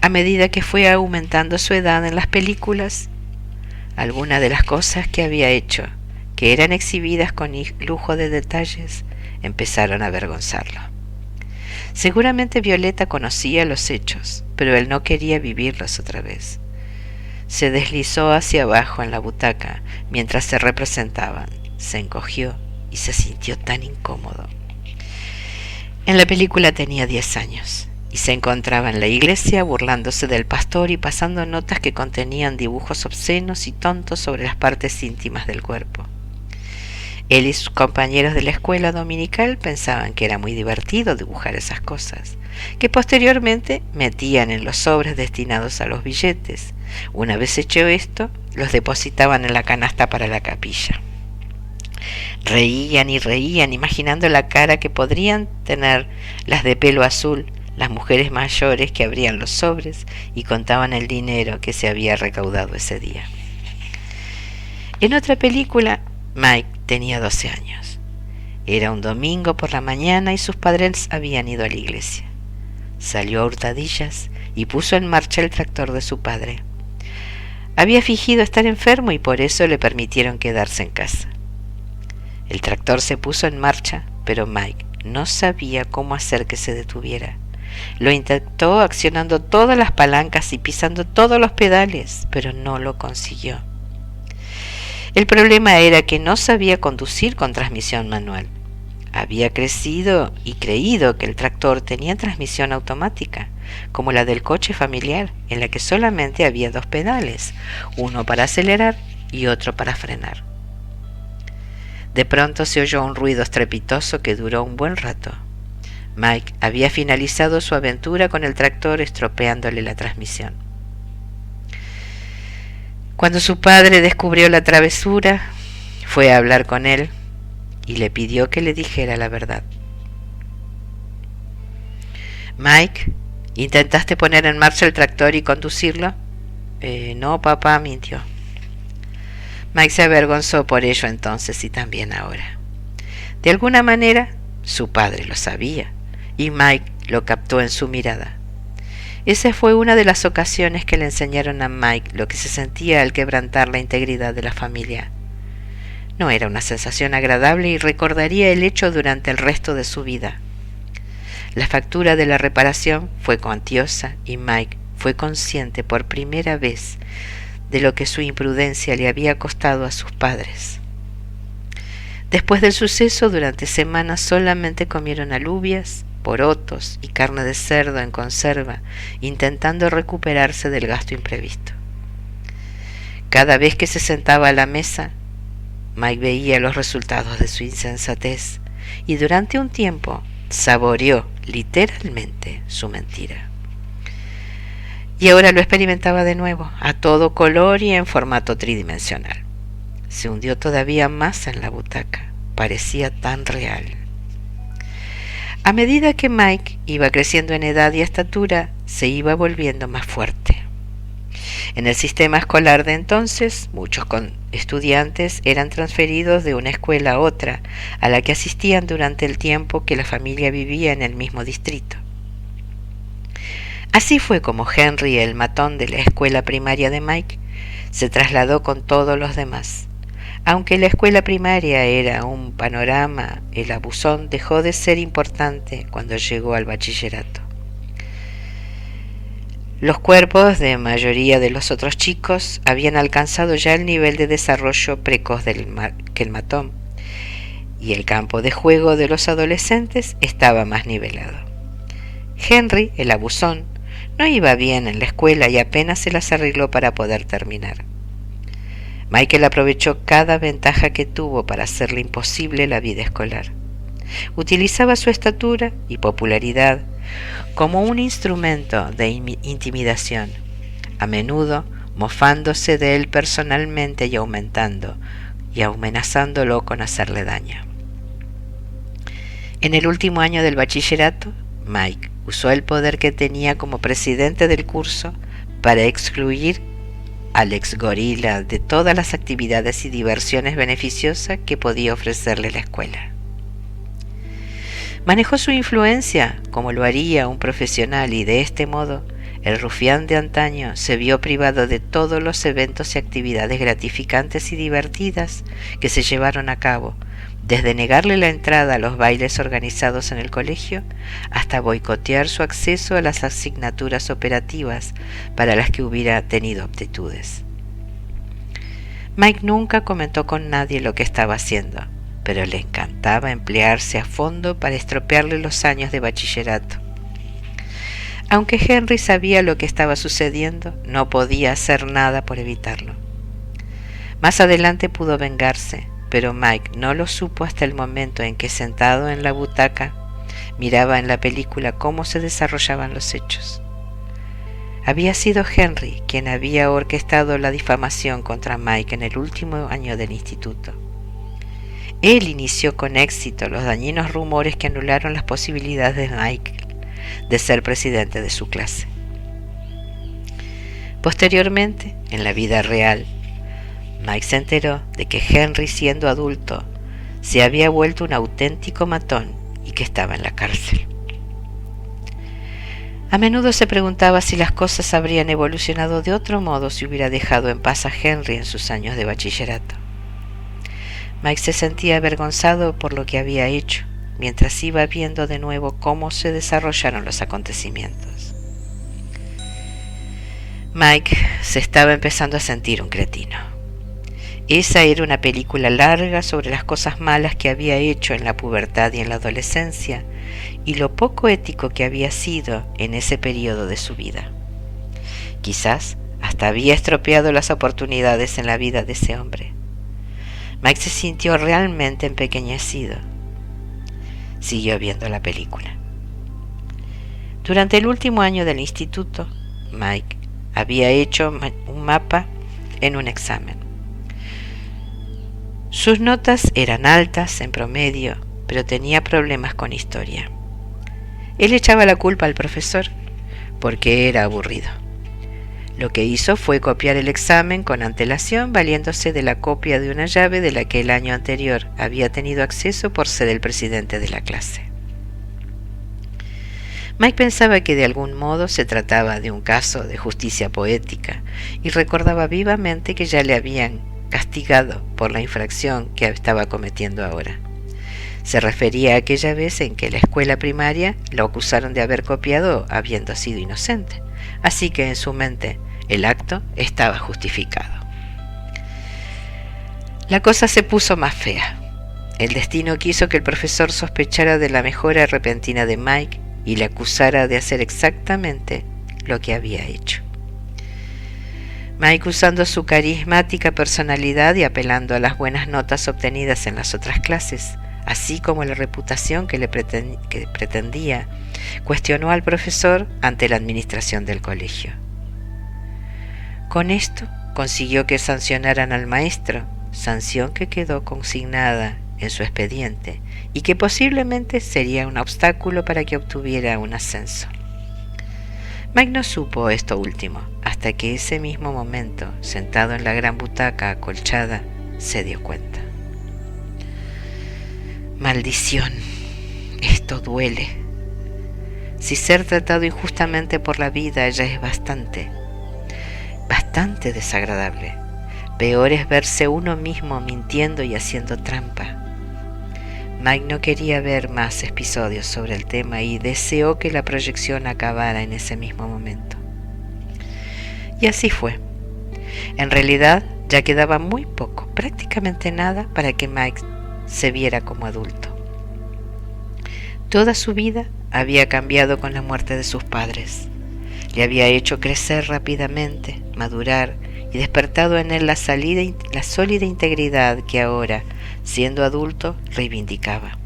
A medida que fue aumentando su edad en las películas, algunas de las cosas que había hecho, que eran exhibidas con lujo de detalles, empezaron a avergonzarlo. Seguramente Violeta conocía los hechos, pero él no quería vivirlos otra vez. Se deslizó hacia abajo en la butaca mientras se representaban, se encogió y se sintió tan incómodo. En la película tenía 10 años y se encontraba en la iglesia burlándose del pastor y pasando notas que contenían dibujos obscenos y tontos sobre las partes íntimas del cuerpo. Él y sus compañeros de la escuela dominical pensaban que era muy divertido dibujar esas cosas, que posteriormente metían en los sobres destinados a los billetes. Una vez hecho esto, los depositaban en la canasta para la capilla. Reían y reían, imaginando la cara que podrían tener las de pelo azul, las mujeres mayores que abrían los sobres y contaban el dinero que se había recaudado ese día. En otra película, Mike tenía 12 años. Era un domingo por la mañana y sus padres habían ido a la iglesia. Salió a hurtadillas y puso en marcha el tractor de su padre. Había fingido estar enfermo y por eso le permitieron quedarse en casa. El tractor se puso en marcha, pero Mike no sabía cómo hacer que se detuviera. Lo intentó accionando todas las palancas y pisando todos los pedales, pero no lo consiguió. El problema era que no sabía conducir con transmisión manual. Había crecido y creído que el tractor tenía transmisión automática, como la del coche familiar, en la que solamente había 2 pedales, uno para acelerar y otro para frenar. De pronto se oyó un ruido estrepitoso que duró un buen rato. Mike había finalizado su aventura con el tractor estropeándole la transmisión. Cuando su padre descubrió la travesura, fue a hablar con él y le pidió que le dijera la verdad. Mike, ¿intentaste poner en marcha el tractor y conducirlo? No, papá, mintió. Mike se avergonzó por ello entonces y también ahora. De alguna manera, su padre lo sabía y Mike lo captó en su mirada. Esa fue una de las ocasiones que le enseñaron a Mike lo que se sentía al quebrantar la integridad de la familia. No era una sensación agradable y recordaría el hecho durante el resto de su vida. La factura de la reparación fue cuantiosa y Mike fue consciente por primera vez de lo que su imprudencia le había costado a sus padres. Después del suceso, durante semanas solamente comieron alubias, porotos y carne de cerdo en conserva, intentando recuperarse del gasto imprevisto. Cada vez que se sentaba a la mesa, Mike veía los resultados de su insensatez y durante un tiempo saboreó literalmente su mentira. Y ahora lo experimentaba de nuevo, a todo color y en formato tridimensional. Se hundió todavía más en la butaca, parecía tan real. A medida que Mike iba creciendo en edad y estatura, se iba volviendo más fuerte. En el sistema escolar de entonces, muchos estudiantes eran transferidos de una escuela a otra, a la que asistían durante el tiempo que la familia vivía en el mismo distrito. Así fue como Henry, el matón de la escuela primaria de Mike, se trasladó con todos los demás. Aunque la escuela primaria era un panorama, el abusón dejó de ser importante cuando llegó al bachillerato. Los cuerpos de mayoría de los otros chicos habían alcanzado ya el nivel de desarrollo precoz que el matón, y el campo de juego de los adolescentes estaba más nivelado. Henry, el abusón, no iba bien en la escuela y apenas se las arregló para poder terminar. Michael aprovechó cada ventaja que tuvo para hacerle imposible la vida escolar. Utilizaba su estatura y popularidad como un instrumento de intimidación, a menudo mofándose de él personalmente y amenazándolo con hacerle daño. En el último año del bachillerato, Mike usó el poder que tenía como presidente del curso para excluir al ex gorila de todas las actividades y diversiones beneficiosas que podía ofrecerle la escuela. Manejó su influencia como lo haría un profesional y de este modo el rufián de antaño se vio privado de todos los eventos y actividades gratificantes y divertidas que se llevaron a cabo, desde negarle la entrada a los bailes organizados en el colegio hasta boicotear su acceso a las asignaturas operativas para las que hubiera tenido aptitudes. Mike nunca comentó con nadie lo que estaba haciendo, pero le encantaba emplearse a fondo para estropearle los años de bachillerato. Aunque Henry sabía lo que estaba sucediendo, no podía hacer nada por evitarlo. Más adelante pudo vengarse, pero Mike no lo supo hasta el momento en que, sentado en la butaca, miraba en la película cómo se desarrollaban los hechos. Había sido Henry quien había orquestado la difamación contra Mike en el último año del instituto. Él inició con éxito los dañinos rumores que anularon las posibilidades de Mike de ser presidente de su clase. Posteriormente, en la vida real, Mike se enteró de que Henry, siendo adulto, se había vuelto un auténtico matón y que estaba en la cárcel. A menudo se preguntaba si las cosas habrían evolucionado de otro modo si hubiera dejado en paz a Henry en sus años de bachillerato. Mike se sentía avergonzado por lo que había hecho, mientras iba viendo de nuevo cómo se desarrollaron los acontecimientos. Mike se estaba empezando a sentir un cretino. Esa era una película larga sobre las cosas malas que había hecho en la pubertad y en la adolescencia, y lo poco ético que había sido en ese periodo de su vida. Quizás hasta había estropeado las oportunidades en la vida de ese hombre. Mike se sintió realmente empequeñecido. Siguió viendo la película. Durante el último año del instituto, Mike había hecho un mapa en un examen. Sus notas eran altas en promedio, pero tenía problemas con historia. Él echaba la culpa al profesor porque era aburrido. Lo que hizo fue copiar el examen con antelación, valiéndose de la copia de una llave de la que el año anterior había tenido acceso por ser el presidente de la clase. Mike pensaba que de algún modo se trataba de un caso de justicia poética y recordaba vivamente que ya le habían castigado por la infracción que estaba cometiendo ahora. Se refería a aquella vez en que la escuela primaria lo acusaron de haber copiado habiendo sido inocente, así que en su mente el acto estaba justificado. La cosa se puso más fea. El destino quiso que el profesor sospechara de la mejora repentina de Mike y le acusara de hacer exactamente lo que había hecho. Mike, usando su carismática personalidad y apelando a las buenas notas obtenidas en las otras clases, así como la reputación que pretendía, cuestionó al profesor ante la administración del colegio. Con esto consiguió que sancionaran al maestro, sanción que quedó consignada en su expediente y que posiblemente sería un obstáculo para que obtuviera un ascenso. Mike no supo esto último hasta hasta que ese mismo momento, sentado en la gran butaca acolchada, se dio cuenta. Maldición, esto duele. Si ser tratado injustamente por la vida ya es bastante desagradable, peor es verse uno mismo mintiendo y haciendo trampa. Mike no quería ver más episodios sobre el tema y deseó que la proyección acabara en ese mismo momento. Y así fue. En realidad ya quedaba muy poco, prácticamente nada, para que Mike se viera como adulto. Toda su vida había cambiado con la muerte de sus padres. Le había hecho crecer rápidamente, madurar y despertado en él la sólida integridad que ahora, siendo adulto, reivindicaba.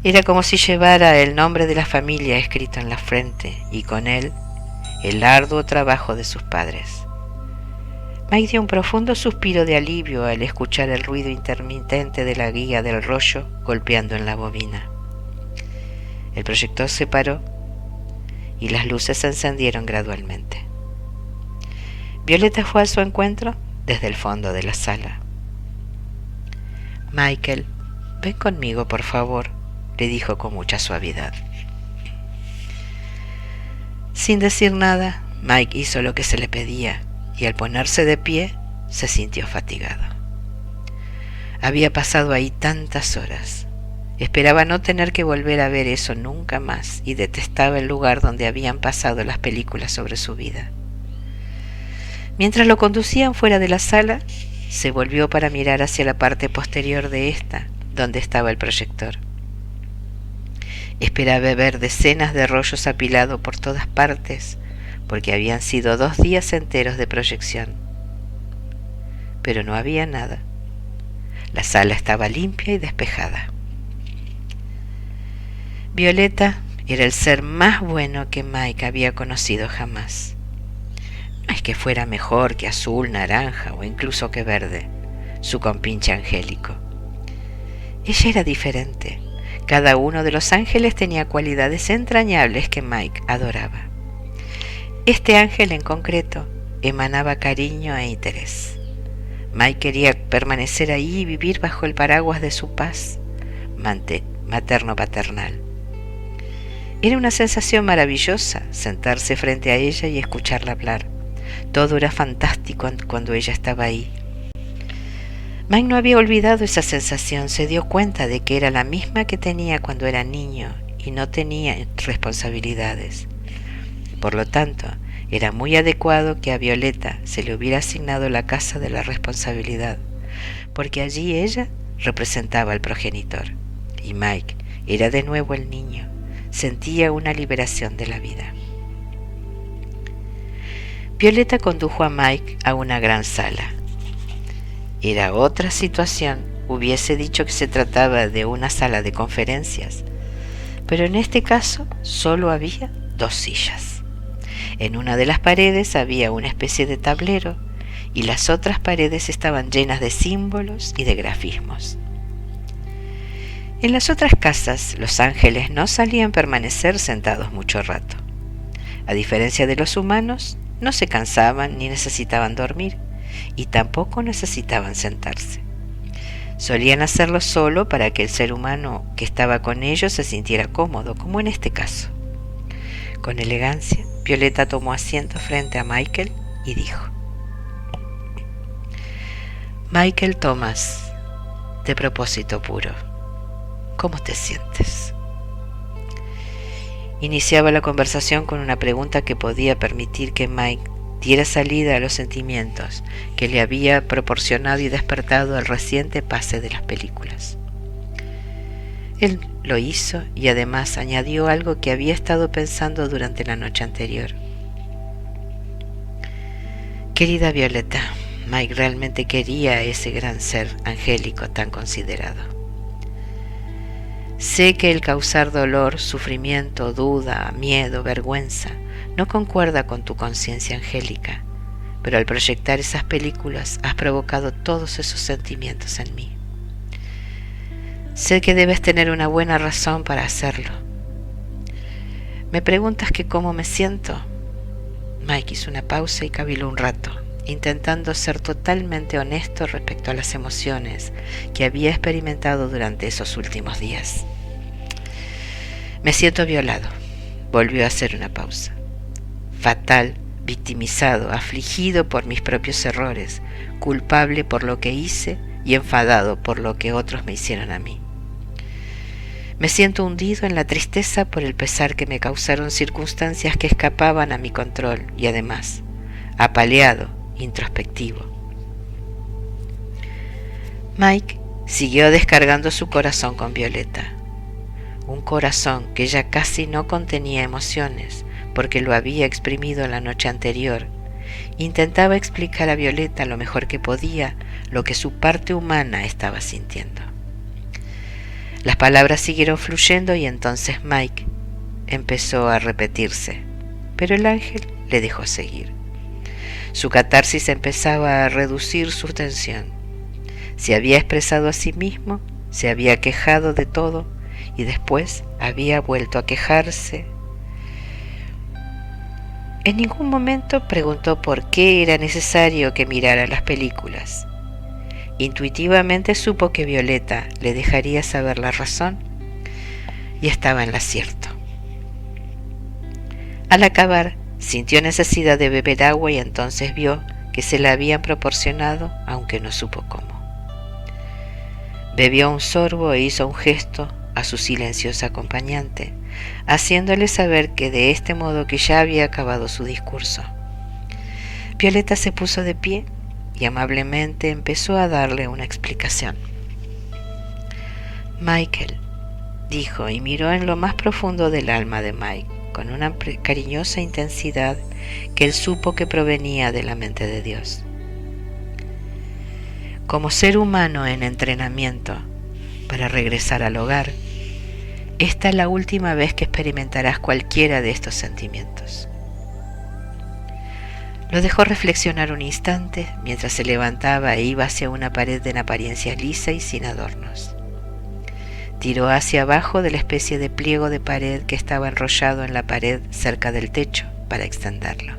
Era como si llevara el nombre de la familia escrito en la frente y con él el arduo trabajo de sus padres. Mike dio un profundo suspiro de alivio al escuchar el ruido intermitente de la guía del rollo golpeando en la bobina. El proyector se paró y las luces se encendieron gradualmente. Violeta fue a su encuentro desde el fondo de la sala. «Michael, ven conmigo, por favor», le dijo con mucha suavidad. Sin decir nada, Mike hizo lo que se le pedía y al ponerse de pie se sintió fatigado. Había pasado ahí tantas horas. Esperaba no tener que volver a ver eso nunca más y detestaba el lugar donde habían pasado las películas sobre su vida. Mientras lo conducían fuera de la sala, se volvió para mirar hacia la parte posterior de esta, donde estaba el proyector. Esperaba ver decenas de rollos apilados por todas partes, porque habían sido 2 días enteros de proyección. Pero no había nada. La sala estaba limpia y despejada. Violeta era el ser más bueno que Mike había conocido jamás. No es que fuera mejor que azul, naranja o incluso que verde, su compinche angélico. Ella era diferente. Cada uno de los ángeles tenía cualidades entrañables que Mike adoraba. Este ángel en concreto emanaba cariño e interés. Mike quería permanecer ahí y vivir bajo el paraguas de su paz materno-paternal. Era una sensación maravillosa sentarse frente a ella y escucharla hablar. Todo era fantástico cuando ella estaba ahí. Mike no había olvidado esa sensación, se dio cuenta de que era la misma que tenía cuando era niño y no tenía responsabilidades. Por lo tanto, era muy adecuado que a Violeta se le hubiera asignado la casa de la responsabilidad, porque allí ella representaba al progenitor, y Mike era de nuevo el niño. Sentía una liberación de la vida. Violeta condujo a Mike a una gran sala. Era otra situación, hubiese dicho que se trataba de una sala de conferencias, pero en este caso solo había 2 sillas. En una de las paredes había una especie de tablero y las otras paredes estaban llenas de símbolos y de grafismos. En las otras casas, los ángeles no solían permanecer sentados mucho rato. A diferencia de los humanos, no se cansaban ni necesitaban dormir, y tampoco necesitaban sentarse. Solían hacerlo solo para que el ser humano que estaba con ellos se sintiera cómodo, como en este caso. Con elegancia, Violeta tomó asiento frente a Michael y dijo: «Michael Thomas, de propósito puro, ¿cómo te sientes?». Iniciaba la conversación con una pregunta que podía permitir que Mike diera salida a los sentimientos que le había proporcionado y despertado el reciente pase de las películas. Él lo hizo y además añadió algo que había estado pensando durante la noche anterior. «Querida Violeta, Mike realmente quería a ese gran ser angélico tan considerado. Sé que el causar dolor, sufrimiento, duda, miedo, vergüenza no concuerda con tu conciencia angélica, pero al proyectar esas películas has provocado todos esos sentimientos en mí. Sé que debes tener una buena razón para hacerlo. ¿Me preguntas que cómo me siento? Mike hizo una pausa y caviló un rato, intentando ser totalmente honesto respecto a las emociones que había experimentado durante esos últimos días. Me siento violado. Volvió a hacer una pausa. Fatal, victimizado, afligido por mis propios errores, culpable por lo que hice y enfadado por lo que otros me hicieron a mí. Me siento hundido en la tristeza por el pesar que me causaron circunstancias que escapaban a mi control y además, apaleado, introspectivo. Mike siguió descargando su corazón con Violeta. Un corazón que ya casi no contenía emociones porque lo había exprimido la noche anterior. Intentaba explicar a Violeta lo mejor que podía lo que su parte humana estaba sintiendo. Las palabras siguieron fluyendo y entonces Mike empezó a repetirse, pero el ángel le dejó seguir. Su catarsis empezaba a reducir su tensión. Se había expresado a sí mismo, se había quejado de todo y después había vuelto a quejarse. En ningún momento preguntó por qué era necesario que mirara las películas. Intuitivamente supo que Violeta le dejaría saber la razón y estaba en lo cierto. Al acabar, sintió necesidad de beber agua y entonces vio que se la habían proporcionado, aunque no supo cómo. Bebió un sorbo e hizo un gesto a su silenciosa acompañante, haciéndole saber que de este modo que ya había acabado su discurso. Violeta se puso de pie y amablemente empezó a darle una explicación. Michael, dijo, y miró en lo más profundo del alma de Mike, con una cariñosa intensidad que él supo que provenía de la mente de Dios. Como ser humano en entrenamiento para regresar al hogar, esta es la última vez que experimentarás cualquiera de estos sentimientos. Lo dejó reflexionar un instante mientras se levantaba e iba hacia una pared en apariencia lisa y sin adornos. Tiró hacia abajo de la especie de pliego de pared que estaba enrollado en la pared cerca del techo para extenderlo.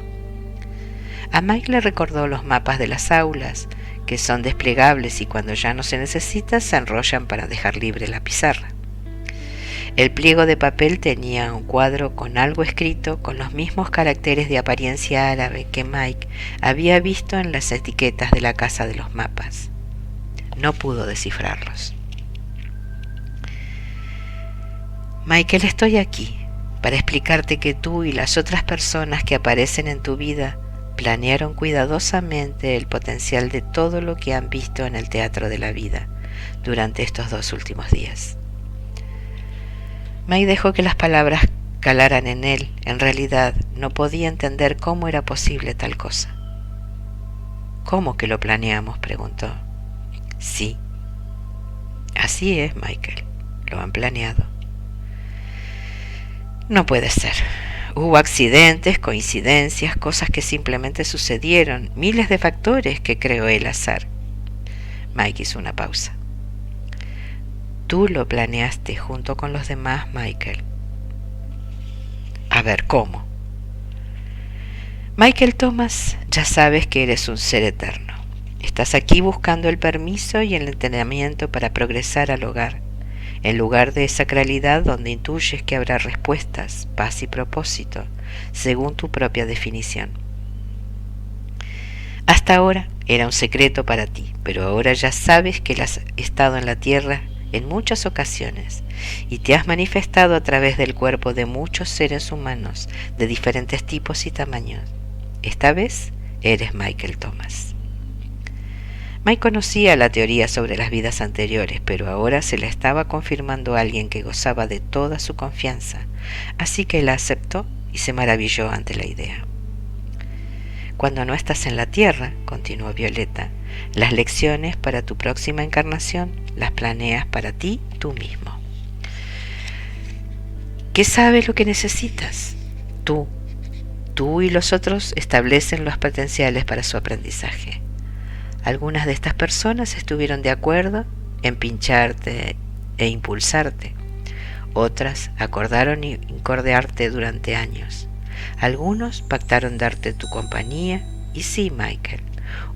A Mike le recordó los mapas de las aulas, que son desplegables y cuando ya no se necesita se enrollan para dejar libre la pizarra. El pliego de papel tenía un cuadro con algo escrito con los mismos caracteres de apariencia árabe que Mike había visto en las etiquetas de la casa de los mapas. No pudo descifrarlos. Michael, estoy aquí para explicarte que tú y las otras personas que aparecen en tu vida planearon cuidadosamente el potencial de todo lo que han visto en el teatro de la vida durante estos 2 últimos días. Mike dejó que las palabras calaran en él. En realidad no podía entender cómo era posible tal cosa. ¿Cómo que lo planeamos?, preguntó. Sí. Así es, Michael. Lo han planeado. No puede ser. Hubo accidentes, coincidencias, cosas que simplemente sucedieron, miles de factores que creó el azar. Mike hizo una pausa. Tú lo planeaste junto con los demás, Michael. A ver, ¿cómo? Michael Thomas, ya sabes que eres un ser eterno. Estás aquí buscando el permiso y el entrenamiento para progresar al hogar, en lugar de sacralidad donde intuyes que habrá respuestas, paz y propósito, según tu propia definición. Hasta ahora era un secreto para ti, pero ahora ya sabes que has estado en la tierra en muchas ocasiones y te has manifestado a través del cuerpo de muchos seres humanos de diferentes tipos y tamaños. Esta vez eres Michael Thomas. Mike conocía la teoría sobre las vidas anteriores, pero ahora se la estaba confirmando a alguien que gozaba de toda su confianza, así que la aceptó y se maravilló ante la idea. Cuando no estás en la tierra, continuó Violeta, las lecciones para tu próxima encarnación las planeas para ti tú mismo. ¿Qué sabes lo que necesitas? Tú y los otros establecen los potenciales para su aprendizaje. Algunas de estas personas estuvieron de acuerdo en pincharte e impulsarte. Otras acordaron incordiarte durante años. Algunos pactaron darte tu compañía, y sí, Michael,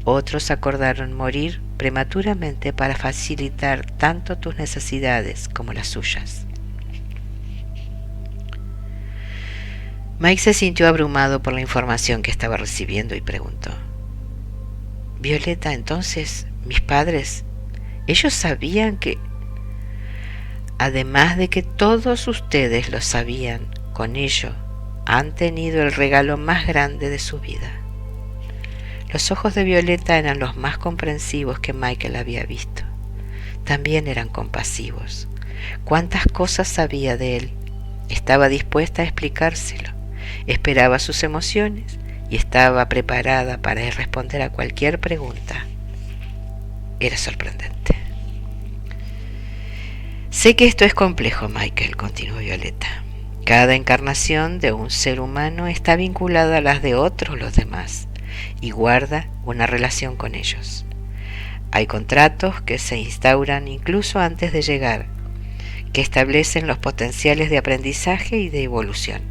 otros acordaron morir prematuramente para facilitar tanto tus necesidades como las suyas. Mike se sintió abrumado por la información que estaba recibiendo y preguntó: Violeta, entonces, mis padres, ellos sabían que... Además de que todos ustedes lo sabían, con ello han tenido el regalo más grande de su vida. Los ojos de Violeta eran los más comprensivos que Michael había visto. También eran compasivos. ¿Cuántas cosas sabía de él? Estaba dispuesta a explicárselo. Esperaba sus emociones y estaba preparada para responder a cualquier pregunta. Era sorprendente. Sé que esto es complejo, Michael, continuó Violeta. Cada encarnación de un ser humano está vinculada a las de otros los demás y guarda una relación con ellos. Hay contratos que se instauran incluso antes de llegar, que establecen los potenciales de aprendizaje y de evolución.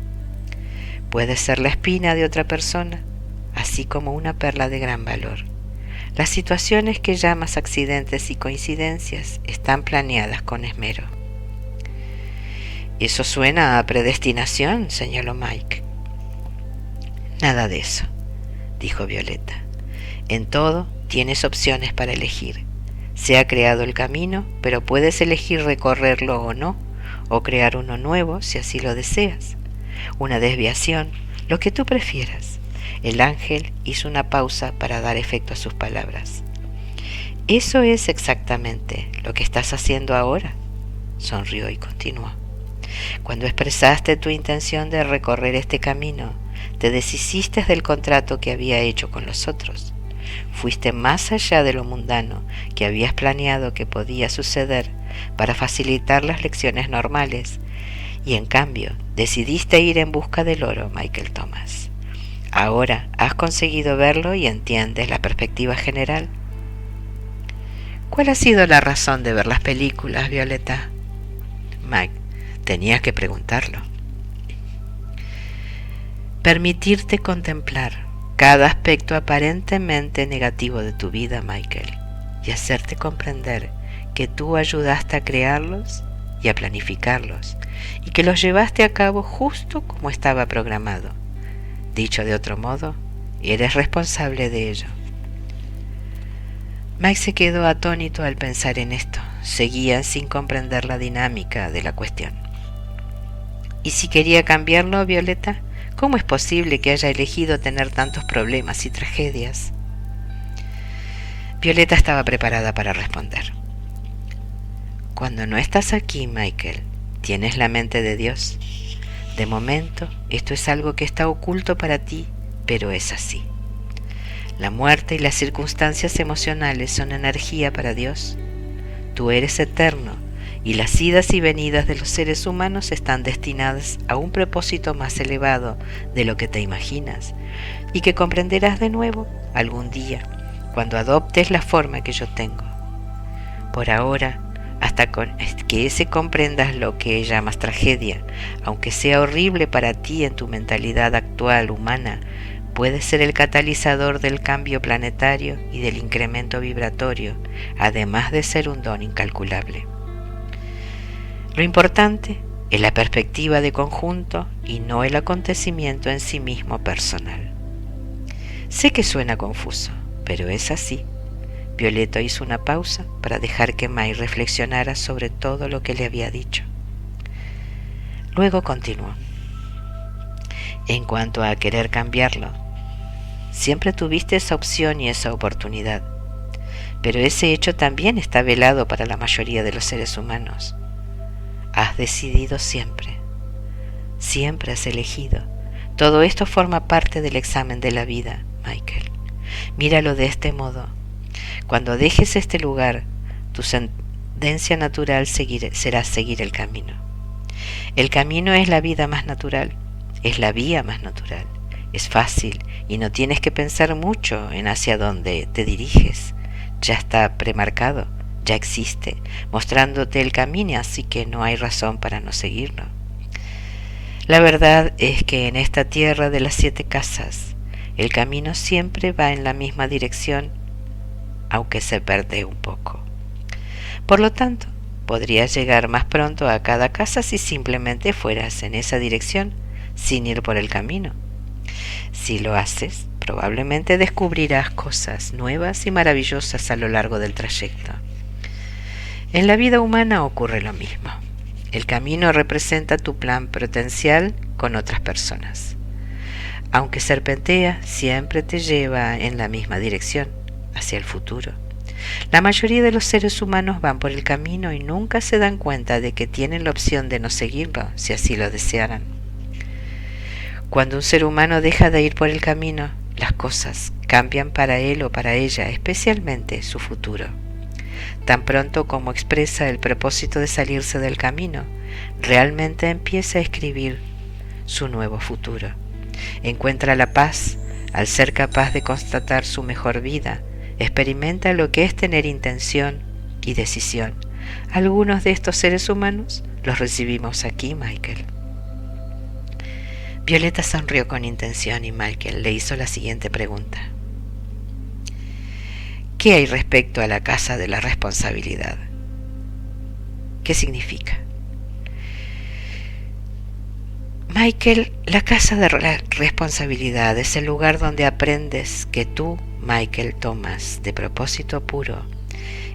Puede ser la espina de otra persona, así como una perla de gran valor. Las situaciones que llamas accidentes y coincidencias están planeadas con esmero. Eso suena a predestinación, señaló Mike. Nada de eso, dijo Violeta. En todo tienes opciones para elegir. Se ha creado el camino, pero puedes elegir recorrerlo o no, o crear uno nuevo si así lo deseas. Una desviación, lo que tú prefieras. El ángel hizo una pausa para dar efecto a sus palabras. Eso es exactamente lo que estás haciendo ahora, sonrió y continuó. Cuando expresaste tu intención de recorrer este camino, te deshiciste del contrato que había hecho con los otros. Fuiste más allá de lo mundano que habías planeado que podía suceder para facilitar las lecciones normales, y en cambio decidiste ir en busca del oro, Michael Thomas. Ahora has conseguido verlo y entiendes la perspectiva general. ¿Cuál ha sido la razón de ver las películas, Violeta? Mike, tenías que preguntarlo. Permitirte contemplar cada aspecto aparentemente negativo de tu vida, Michael, y hacerte comprender que tú ayudaste a crearlos y a planificarlos, y que los llevaste a cabo justo como estaba programado. Dicho de otro modo, eres responsable de ello. Mike se quedó atónito al pensar en esto. Seguía sin comprender la dinámica de la cuestión. ¿Y si quería cambiarlo, Violeta? ¿Cómo es posible que haya elegido tener tantos problemas y tragedias? Violeta estaba preparada para responder. Cuando no estás aquí, Michael, tienes la mente de Dios. De momento, esto es algo que está oculto para ti, pero es así. La muerte y las circunstancias emocionales son energía para Dios. Tú eres eterno, y las idas y venidas de los seres humanos están destinadas a un propósito más elevado de lo que te imaginas, y que comprenderás de nuevo algún día, cuando adoptes la forma que yo tengo. Por ahora, hasta que ese comprendas lo que llamas tragedia, aunque sea horrible para ti en tu mentalidad actual humana, puede ser el catalizador del cambio planetario y del incremento vibratorio, además de ser un don incalculable. Lo importante es la perspectiva de conjunto y no el acontecimiento en sí mismo personal. Sé que suena confuso, pero es así. Violeta hizo una pausa para dejar que Mike reflexionara sobre todo lo que le había dicho. Luego continuó. En cuanto a querer cambiarlo, siempre tuviste esa opción y esa oportunidad, pero ese hecho también está velado para la mayoría de los seres humanos. Has decidido siempre. Siempre has elegido. Todo esto forma parte del examen de la vida, Michael. Míralo de este modo. Cuando dejes este lugar, tu tendencia natural será seguir el camino. El camino es la vida más natural, es la vía más natural. Es fácil y no tienes que pensar mucho en hacia dónde te diriges. Ya está premarcado, ya existe, mostrándote el camino, así que no hay razón para no seguirlo. La verdad es que en esta tierra de las 7 casas, el camino siempre va en la misma dirección, aunque se pierde un poco. Por lo tanto, podrías llegar más pronto a cada casa si simplemente fueras en esa dirección, sin ir por el camino. Si lo haces, probablemente descubrirás cosas nuevas y maravillosas a lo largo del trayecto. En la vida humana ocurre lo mismo. El camino representa tu plan potencial con otras personas. Aunque serpentea, siempre te lleva en la misma dirección, hacia el futuro. La mayoría de los seres humanos van por el camino y nunca se dan cuenta de que tienen la opción de no seguirlo, si así lo desearan. Cuando un ser humano deja de ir por el camino, las cosas cambian para él o para ella, especialmente su futuro. Tan pronto como expresa el propósito de salirse del camino, realmente empieza a escribir su nuevo futuro. Encuentra la paz al ser capaz de constatar su mejor vida. Experimenta lo que es tener intención y decisión. Algunos de estos seres humanos los recibimos aquí, Michael. Violeta sonrió con intención y Michael le hizo la siguiente pregunta. ¿Qué hay respecto a la casa de la responsabilidad? ¿Qué significa? Michael, la casa de la responsabilidad es el lugar donde aprendes que tú, Michael Thomas, de propósito puro,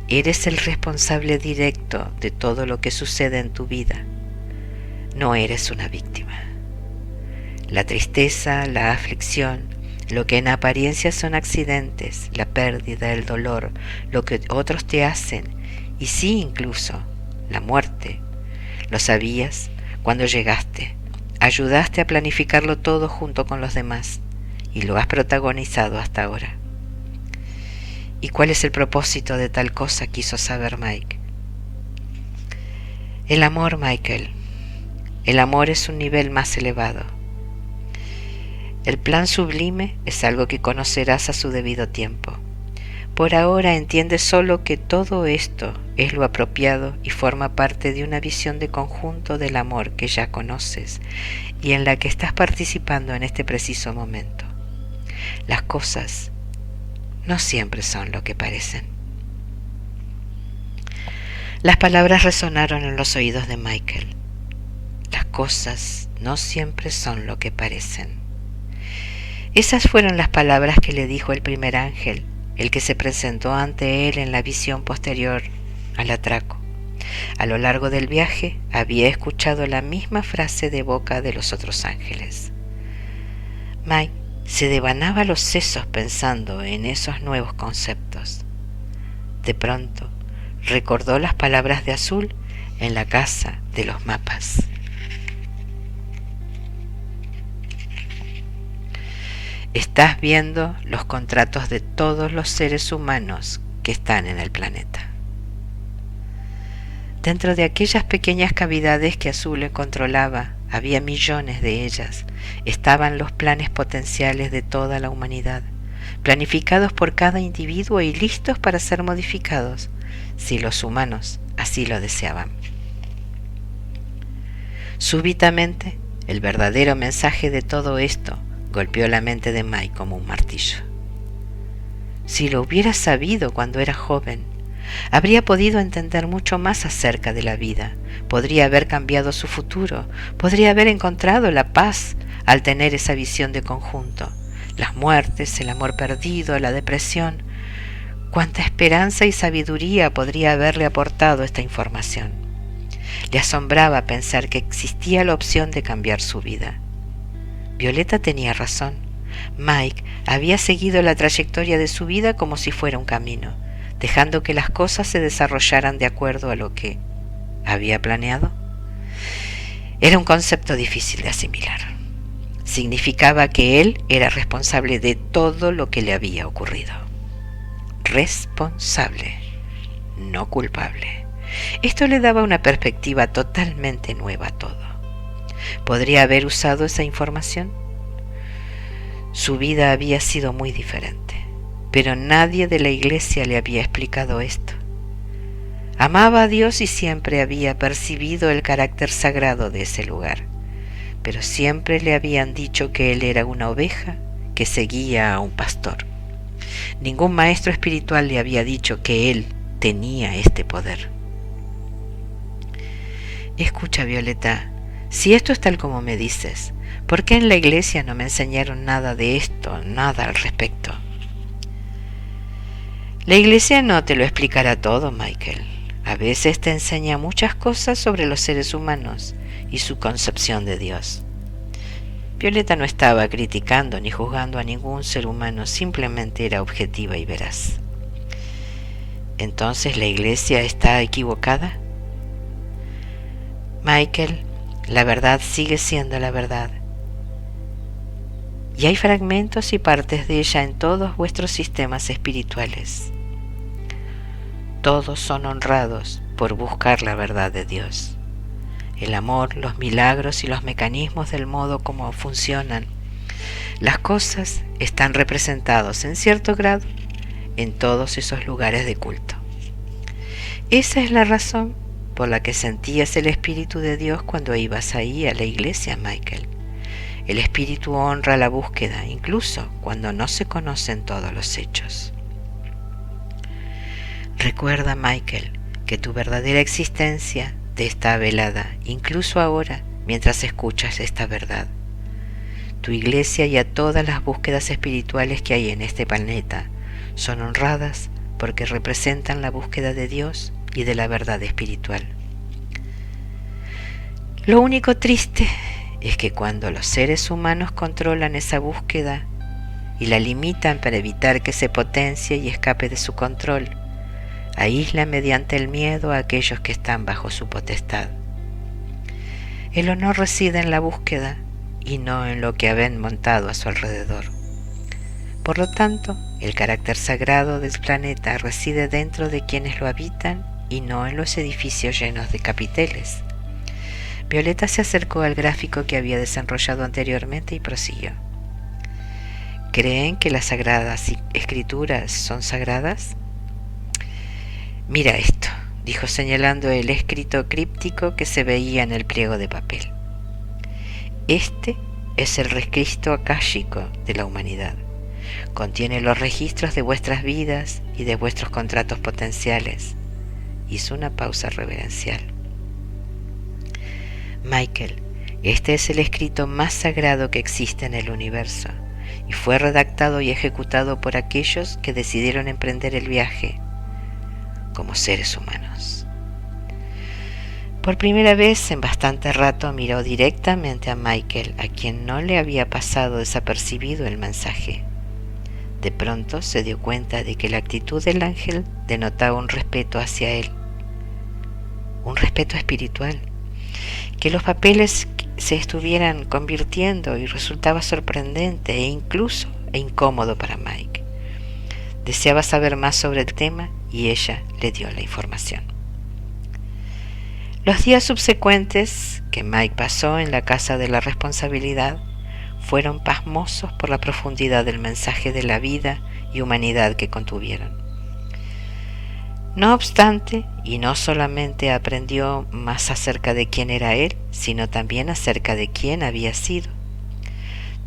eres el responsable directo de todo lo que sucede en tu vida. No eres una víctima. La tristeza, la aflicción, lo que en apariencia son accidentes, la pérdida, el dolor, lo que otros te hacen, y sí incluso la muerte, lo sabías cuando llegaste, ayudaste a planificarlo todo junto con los demás, y lo has protagonizado hasta ahora. ¿Y cuál es el propósito de tal cosa?, quiso saber Mike. El amor, Michael. El amor es un nivel más elevado. El plan sublime es algo que conocerás a su debido tiempo. Por ahora entiendes solo que todo esto es lo apropiado y forma parte de una visión de conjunto del amor que ya conoces y en la que estás participando en este preciso momento. Las cosas no siempre son lo que parecen. Las palabras resonaron en los oídos de Michael. Las cosas no siempre son lo que parecen. Esas fueron las palabras que le dijo el primer ángel, el que se presentó ante él en la visión posterior al atraco. A lo largo del viaje había escuchado la misma frase de boca de los otros ángeles. Mike se devanaba los sesos pensando en esos nuevos conceptos. De pronto recordó las palabras de Azul en la casa de los mapas. Estás viendo los contratos de todos los seres humanos que están en el planeta. Dentro de aquellas pequeñas cavidades que Azul controlaba, había millones de ellas. Estaban los planes potenciales de toda la humanidad, planificados por cada individuo y listos para ser modificados, si los humanos así lo deseaban. Súbitamente, el verdadero mensaje de todo esto golpeó la mente de Mike como un martillo. Si lo hubiera sabido cuando era joven, habría podido entender mucho más acerca de la vida, podría haber cambiado su futuro, podría haber encontrado la paz al tener esa visión de conjunto. Las muertes, el amor perdido, la depresión, cuánta esperanza y sabiduría podría haberle aportado esta información. Le asombraba pensar que existía la opción de cambiar su vida. Violeta tenía razón. Mike había seguido la trayectoria de su vida como si fuera un camino, dejando que las cosas se desarrollaran de acuerdo a lo que había planeado. Era un concepto difícil de asimilar. Significaba que él era responsable de todo lo que le había ocurrido. Responsable, no culpable. Esto le daba una perspectiva totalmente nueva a todo. ¿Podría haber usado esa información? Su vida había sido muy diferente, pero nadie de la iglesia le había explicado esto. Amaba a Dios y siempre había percibido el carácter sagrado de ese lugar, pero siempre le habían dicho que él era una oveja que seguía a un pastor. Ningún maestro espiritual le había dicho que él tenía este poder. Escucha, Violeta, si esto es tal como me dices, ¿por qué en la iglesia no me enseñaron nada de esto, nada al respecto? La iglesia no te lo explicará todo, Michael. A veces te enseña muchas cosas sobre los seres humanos y su concepción de Dios. Violeta no estaba criticando ni juzgando a ningún ser humano, simplemente era objetiva y veraz. ¿Entonces la iglesia está equivocada? Michael, la verdad sigue siendo la verdad. Y hay fragmentos y partes de ella en todos vuestros sistemas espirituales. Todos son honrados por buscar la verdad de Dios. El amor, los milagros y los mecanismos del modo como funcionan. Las cosas están representados en cierto grado en todos esos lugares de culto. Esa es la razón por la que sentías el Espíritu de Dios cuando ibas ahí a la iglesia, Michael. El Espíritu honra la búsqueda, incluso cuando no se conocen todos los hechos. Recuerda, Michael, que tu verdadera existencia te está velada, incluso ahora, mientras escuchas esta verdad. Tu iglesia y a todas las búsquedas espirituales que hay en este planeta son honradas porque representan la búsqueda de Dios y de la verdad espiritual. Lo único triste es que cuando los seres humanos controlan esa búsqueda y la limitan para evitar que se potencie y escape de su control, aíslan mediante el miedo a aquellos que están bajo su potestad. El honor reside en la búsqueda y no en lo que habéis montado a su alrededor. Por lo tanto, el carácter sagrado del planeta reside dentro de quienes lo habitan y no en los edificios llenos de capiteles. Violeta se acercó al gráfico que había desenrollado anteriormente y prosiguió. ¿Creen que las sagradas escrituras son sagradas? Mira esto, dijo señalando el escrito críptico que se veía en el pliego de papel. Este es el registro akáshico de la humanidad. Contiene los registros de vuestras vidas y de vuestros contratos potenciales. Hizo una pausa reverencial. Michael, este es el escrito más sagrado que existe en el universo y fue redactado y ejecutado por aquellos que decidieron emprender el viaje como seres humanos. Por primera vez en bastante rato miró directamente a Michael, a quien no le había pasado desapercibido el mensaje. De pronto se dio cuenta de que la actitud del ángel denotaba un respeto hacia él, un respeto espiritual, que los papeles se estuvieran convirtiendo y resultaba sorprendente e incluso incómodo para Mike. Deseaba saber más sobre el tema y ella le dio la información. Los días subsecuentes que Mike pasó en la casa de la responsabilidad fueron pasmosos por la profundidad del mensaje de la vida y humanidad que contuvieron. No obstante, y no solamente aprendió más acerca de quién era él, sino también acerca de quién había sido.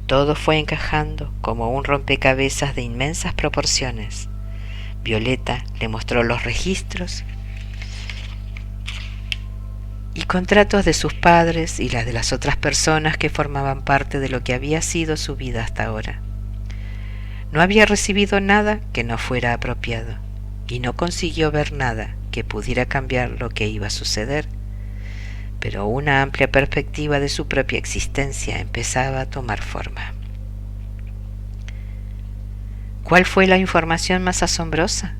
Todo fue encajando como un rompecabezas de inmensas proporciones. Violeta le mostró los registros y contratos de sus padres y las de las otras personas que formaban parte de lo que había sido su vida hasta ahora. No había recibido nada que no fuera apropiado y no consiguió ver nada que pudiera cambiar lo que iba a suceder, pero una amplia perspectiva de su propia existencia empezaba a tomar forma. ¿Cuál fue la información más asombrosa?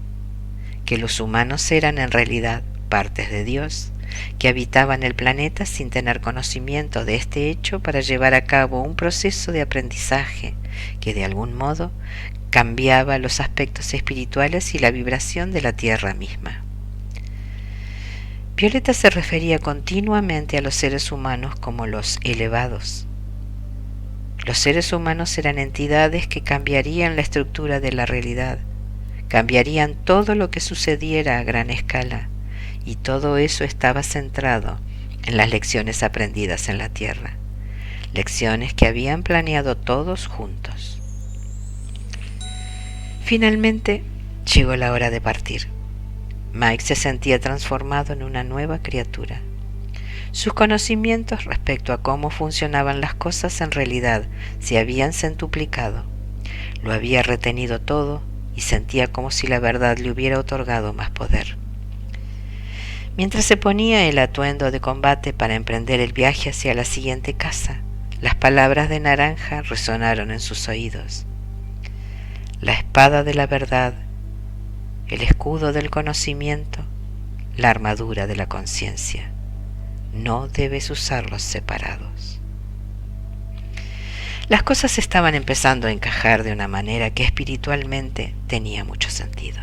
Que los humanos eran en realidad partes de Dios, que habitaban el planeta sin tener conocimiento de este hecho para llevar a cabo un proceso de aprendizaje que de algún modo cambiaba los aspectos espirituales y la vibración de la Tierra misma. Violeta se refería continuamente a los seres humanos como los elevados. Los seres humanos eran entidades que cambiarían la estructura de la realidad, cambiarían todo lo que sucediera a gran escala, y todo eso estaba centrado en las lecciones aprendidas en la Tierra. lecciones que habían planeado todos juntos. Finalmente llegó la hora de partir. Mike se sentía transformado en una nueva criatura. Sus conocimientos respecto a cómo funcionaban las cosas en realidad se habían centuplicado. Lo había retenido todo y sentía como si la verdad le hubiera otorgado más poder. Mientras se ponía el atuendo de combate para emprender el viaje hacia la siguiente casa, las palabras de Naranja resonaron en sus oídos. La espada de la verdad, el escudo del conocimiento, la armadura de la conciencia. No debes usarlos separados. Las cosas estaban empezando a encajar de una manera que espiritualmente tenía mucho sentido.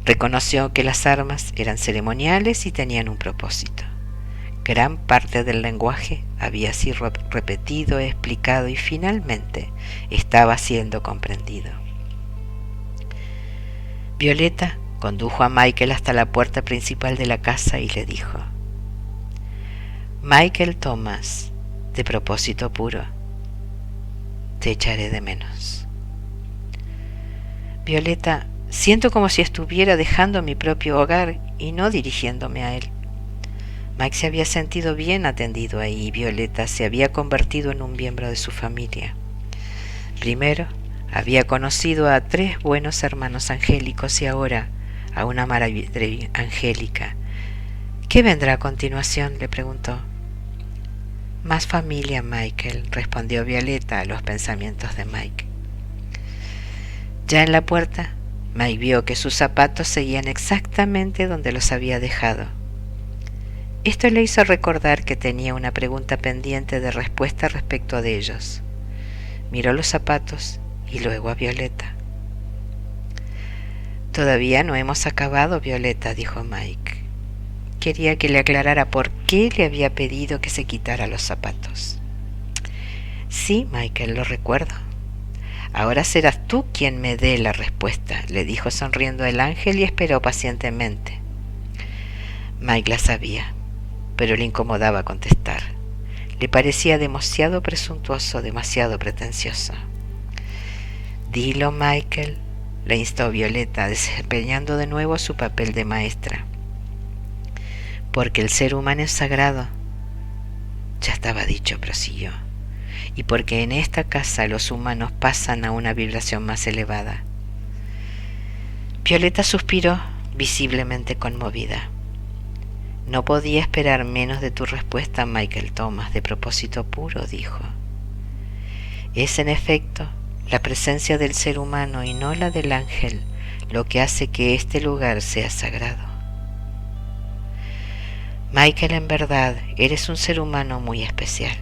Reconoció que las armas eran ceremoniales y tenían un propósito. Gran parte del lenguaje había sido repetido, explicado y finalmente estaba siendo comprendido. Violeta condujo a Michael hasta la puerta principal de la casa y le dijo: Michael Thomas, de propósito puro, te echaré de menos. Violeta, siento como si estuviera dejando mi propio hogar y no dirigiéndome a él. Mike se había sentido bien atendido ahí y Violeta se había convertido en un miembro de su familia. Primero, había conocido a 3 buenos hermanos angélicos y ahora a una madre angélica. ¿Qué vendrá a continuación?, le preguntó. Más familia, Michael, respondió Violeta a los pensamientos de Mike. Ya en la puerta, Mike vio que sus zapatos seguían exactamente donde los había dejado. Esto le hizo recordar que tenía una pregunta pendiente de respuesta respecto de ellos. Miró los zapatos y luego a Violeta. Todavía no hemos acabado, Violeta, dijo Mike. Quería que le aclarara por qué le había pedido que se quitara los zapatos. Sí, Michael, lo recuerdo. Ahora serás tú quien me dé la respuesta, le dijo sonriendo el ángel y esperó pacientemente. Mike la sabía, pero le incomodaba contestar. Le parecía demasiado presuntuoso, demasiado pretencioso. Dilo, Michael, le instó Violeta, desempeñando de nuevo su papel de maestra. Porque el ser humano es sagrado. Ya estaba dicho, prosiguió. Y porque en esta casa los humanos pasan a una vibración más elevada. Violeta suspiró, visiblemente conmovida. No podía esperar menos de tu respuesta, Michael Thomas, de propósito puro, dijo. Es en efecto la presencia del ser humano y no la del ángel lo que hace que este lugar sea sagrado. Michael, en verdad, eres un ser humano muy especial.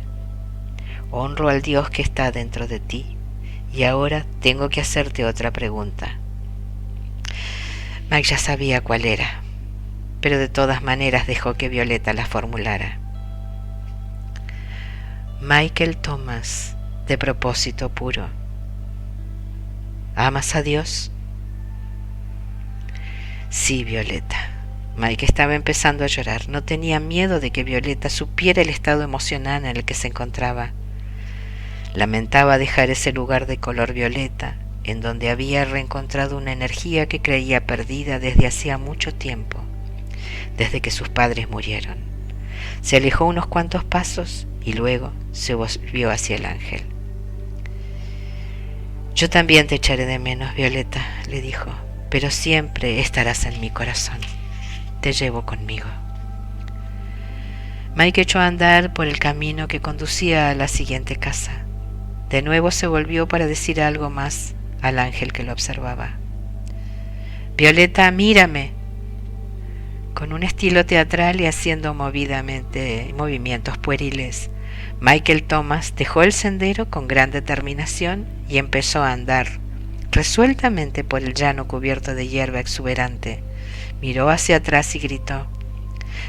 Honro al Dios que está dentro de ti y ahora tengo que hacerte otra pregunta. Mike ya sabía cuál era, pero de todas maneras dejó que Violeta la formulara. Michael Thomas, de propósito puro, ¿amas a Dios? Sí, Violeta. Mike estaba empezando a llorar. No tenía miedo de que Violeta supiera el estado emocional en el que se encontraba. Lamentaba dejar ese lugar de color violeta, en donde había reencontrado una energía que creía perdida desde hacía mucho tiempo, desde que sus padres murieron. Se alejó unos cuantos pasos y luego se volvió hacia el ángel. Yo también te echaré de menos, Violeta, le dijo, pero siempre estarás en mi corazón. Te llevo conmigo. Mike echó a andar por el camino que conducía a la siguiente casa. De nuevo se volvió para decir algo más al ángel que lo observaba. Violeta, mírame. Con un estilo teatral y haciendo movimientos pueriles, Michael Thomas dejó el sendero con gran determinación y empezó a andar resueltamente por el llano cubierto de hierba exuberante. Miró hacia atrás y gritó: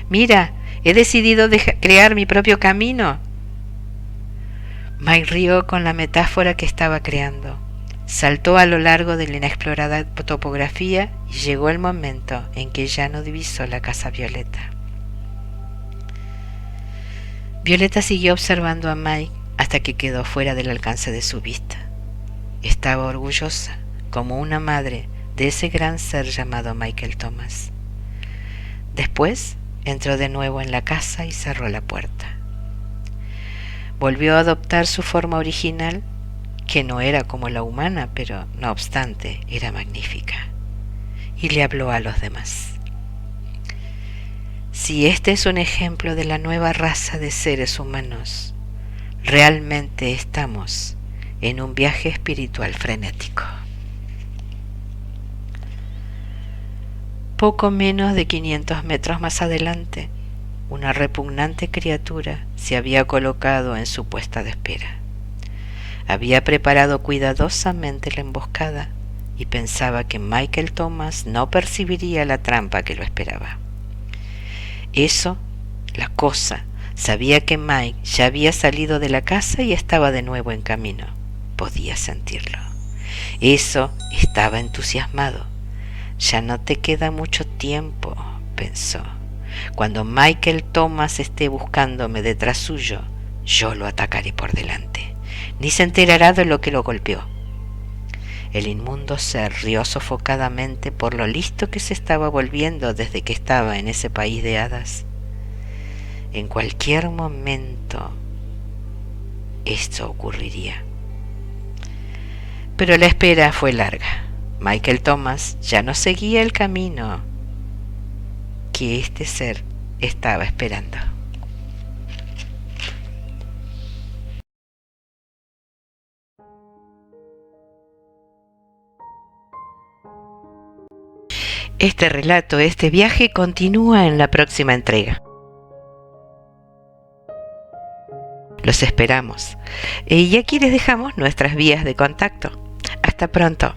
«Mira, he decidido crear mi propio camino». Mike rió con la metáfora que estaba creando. Saltó a lo largo de la inexplorada topografía y llegó el momento en que ya no divisó la casa Violeta. Violeta siguió observando a Mike hasta que quedó fuera del alcance de su vista. Estaba orgullosa, como una madre, de ese gran ser llamado Michael Thomas. Después entró de nuevo en la casa y cerró la puerta. Volvió a adoptar su forma original, que no era como la humana, pero no obstante era magnífica, y le habló a los demás. Si este es un ejemplo de la nueva raza de seres humanos, realmente estamos en un viaje espiritual frenético. Poco menos de 500 metros más adelante, una repugnante criatura se había colocado en su puesta de espera. Había preparado cuidadosamente la emboscada y pensaba que Michael Thomas no percibiría la trampa que lo esperaba. La cosa, sabía que Mike ya había salido de la casa y estaba de nuevo en camino. Podía sentirlo. Estaba entusiasmado. Ya no te queda mucho tiempo, pensó. Cuando Michael Thomas esté buscándome detrás suyo, yo lo atacaré por delante. Ni se enterará de lo que lo golpeó. El inmundo ser rió sofocadamente por lo listo que se estaba volviendo desde que estaba en ese país de hadas. En cualquier momento esto ocurriría. Pero la espera fue larga. Michael Thomas ya no seguía el camino que este ser estaba esperando. Este relato, este viaje continúa en la próxima entrega. Los esperamos. Y aquí les dejamos nuestras vías de contacto. Hasta pronto.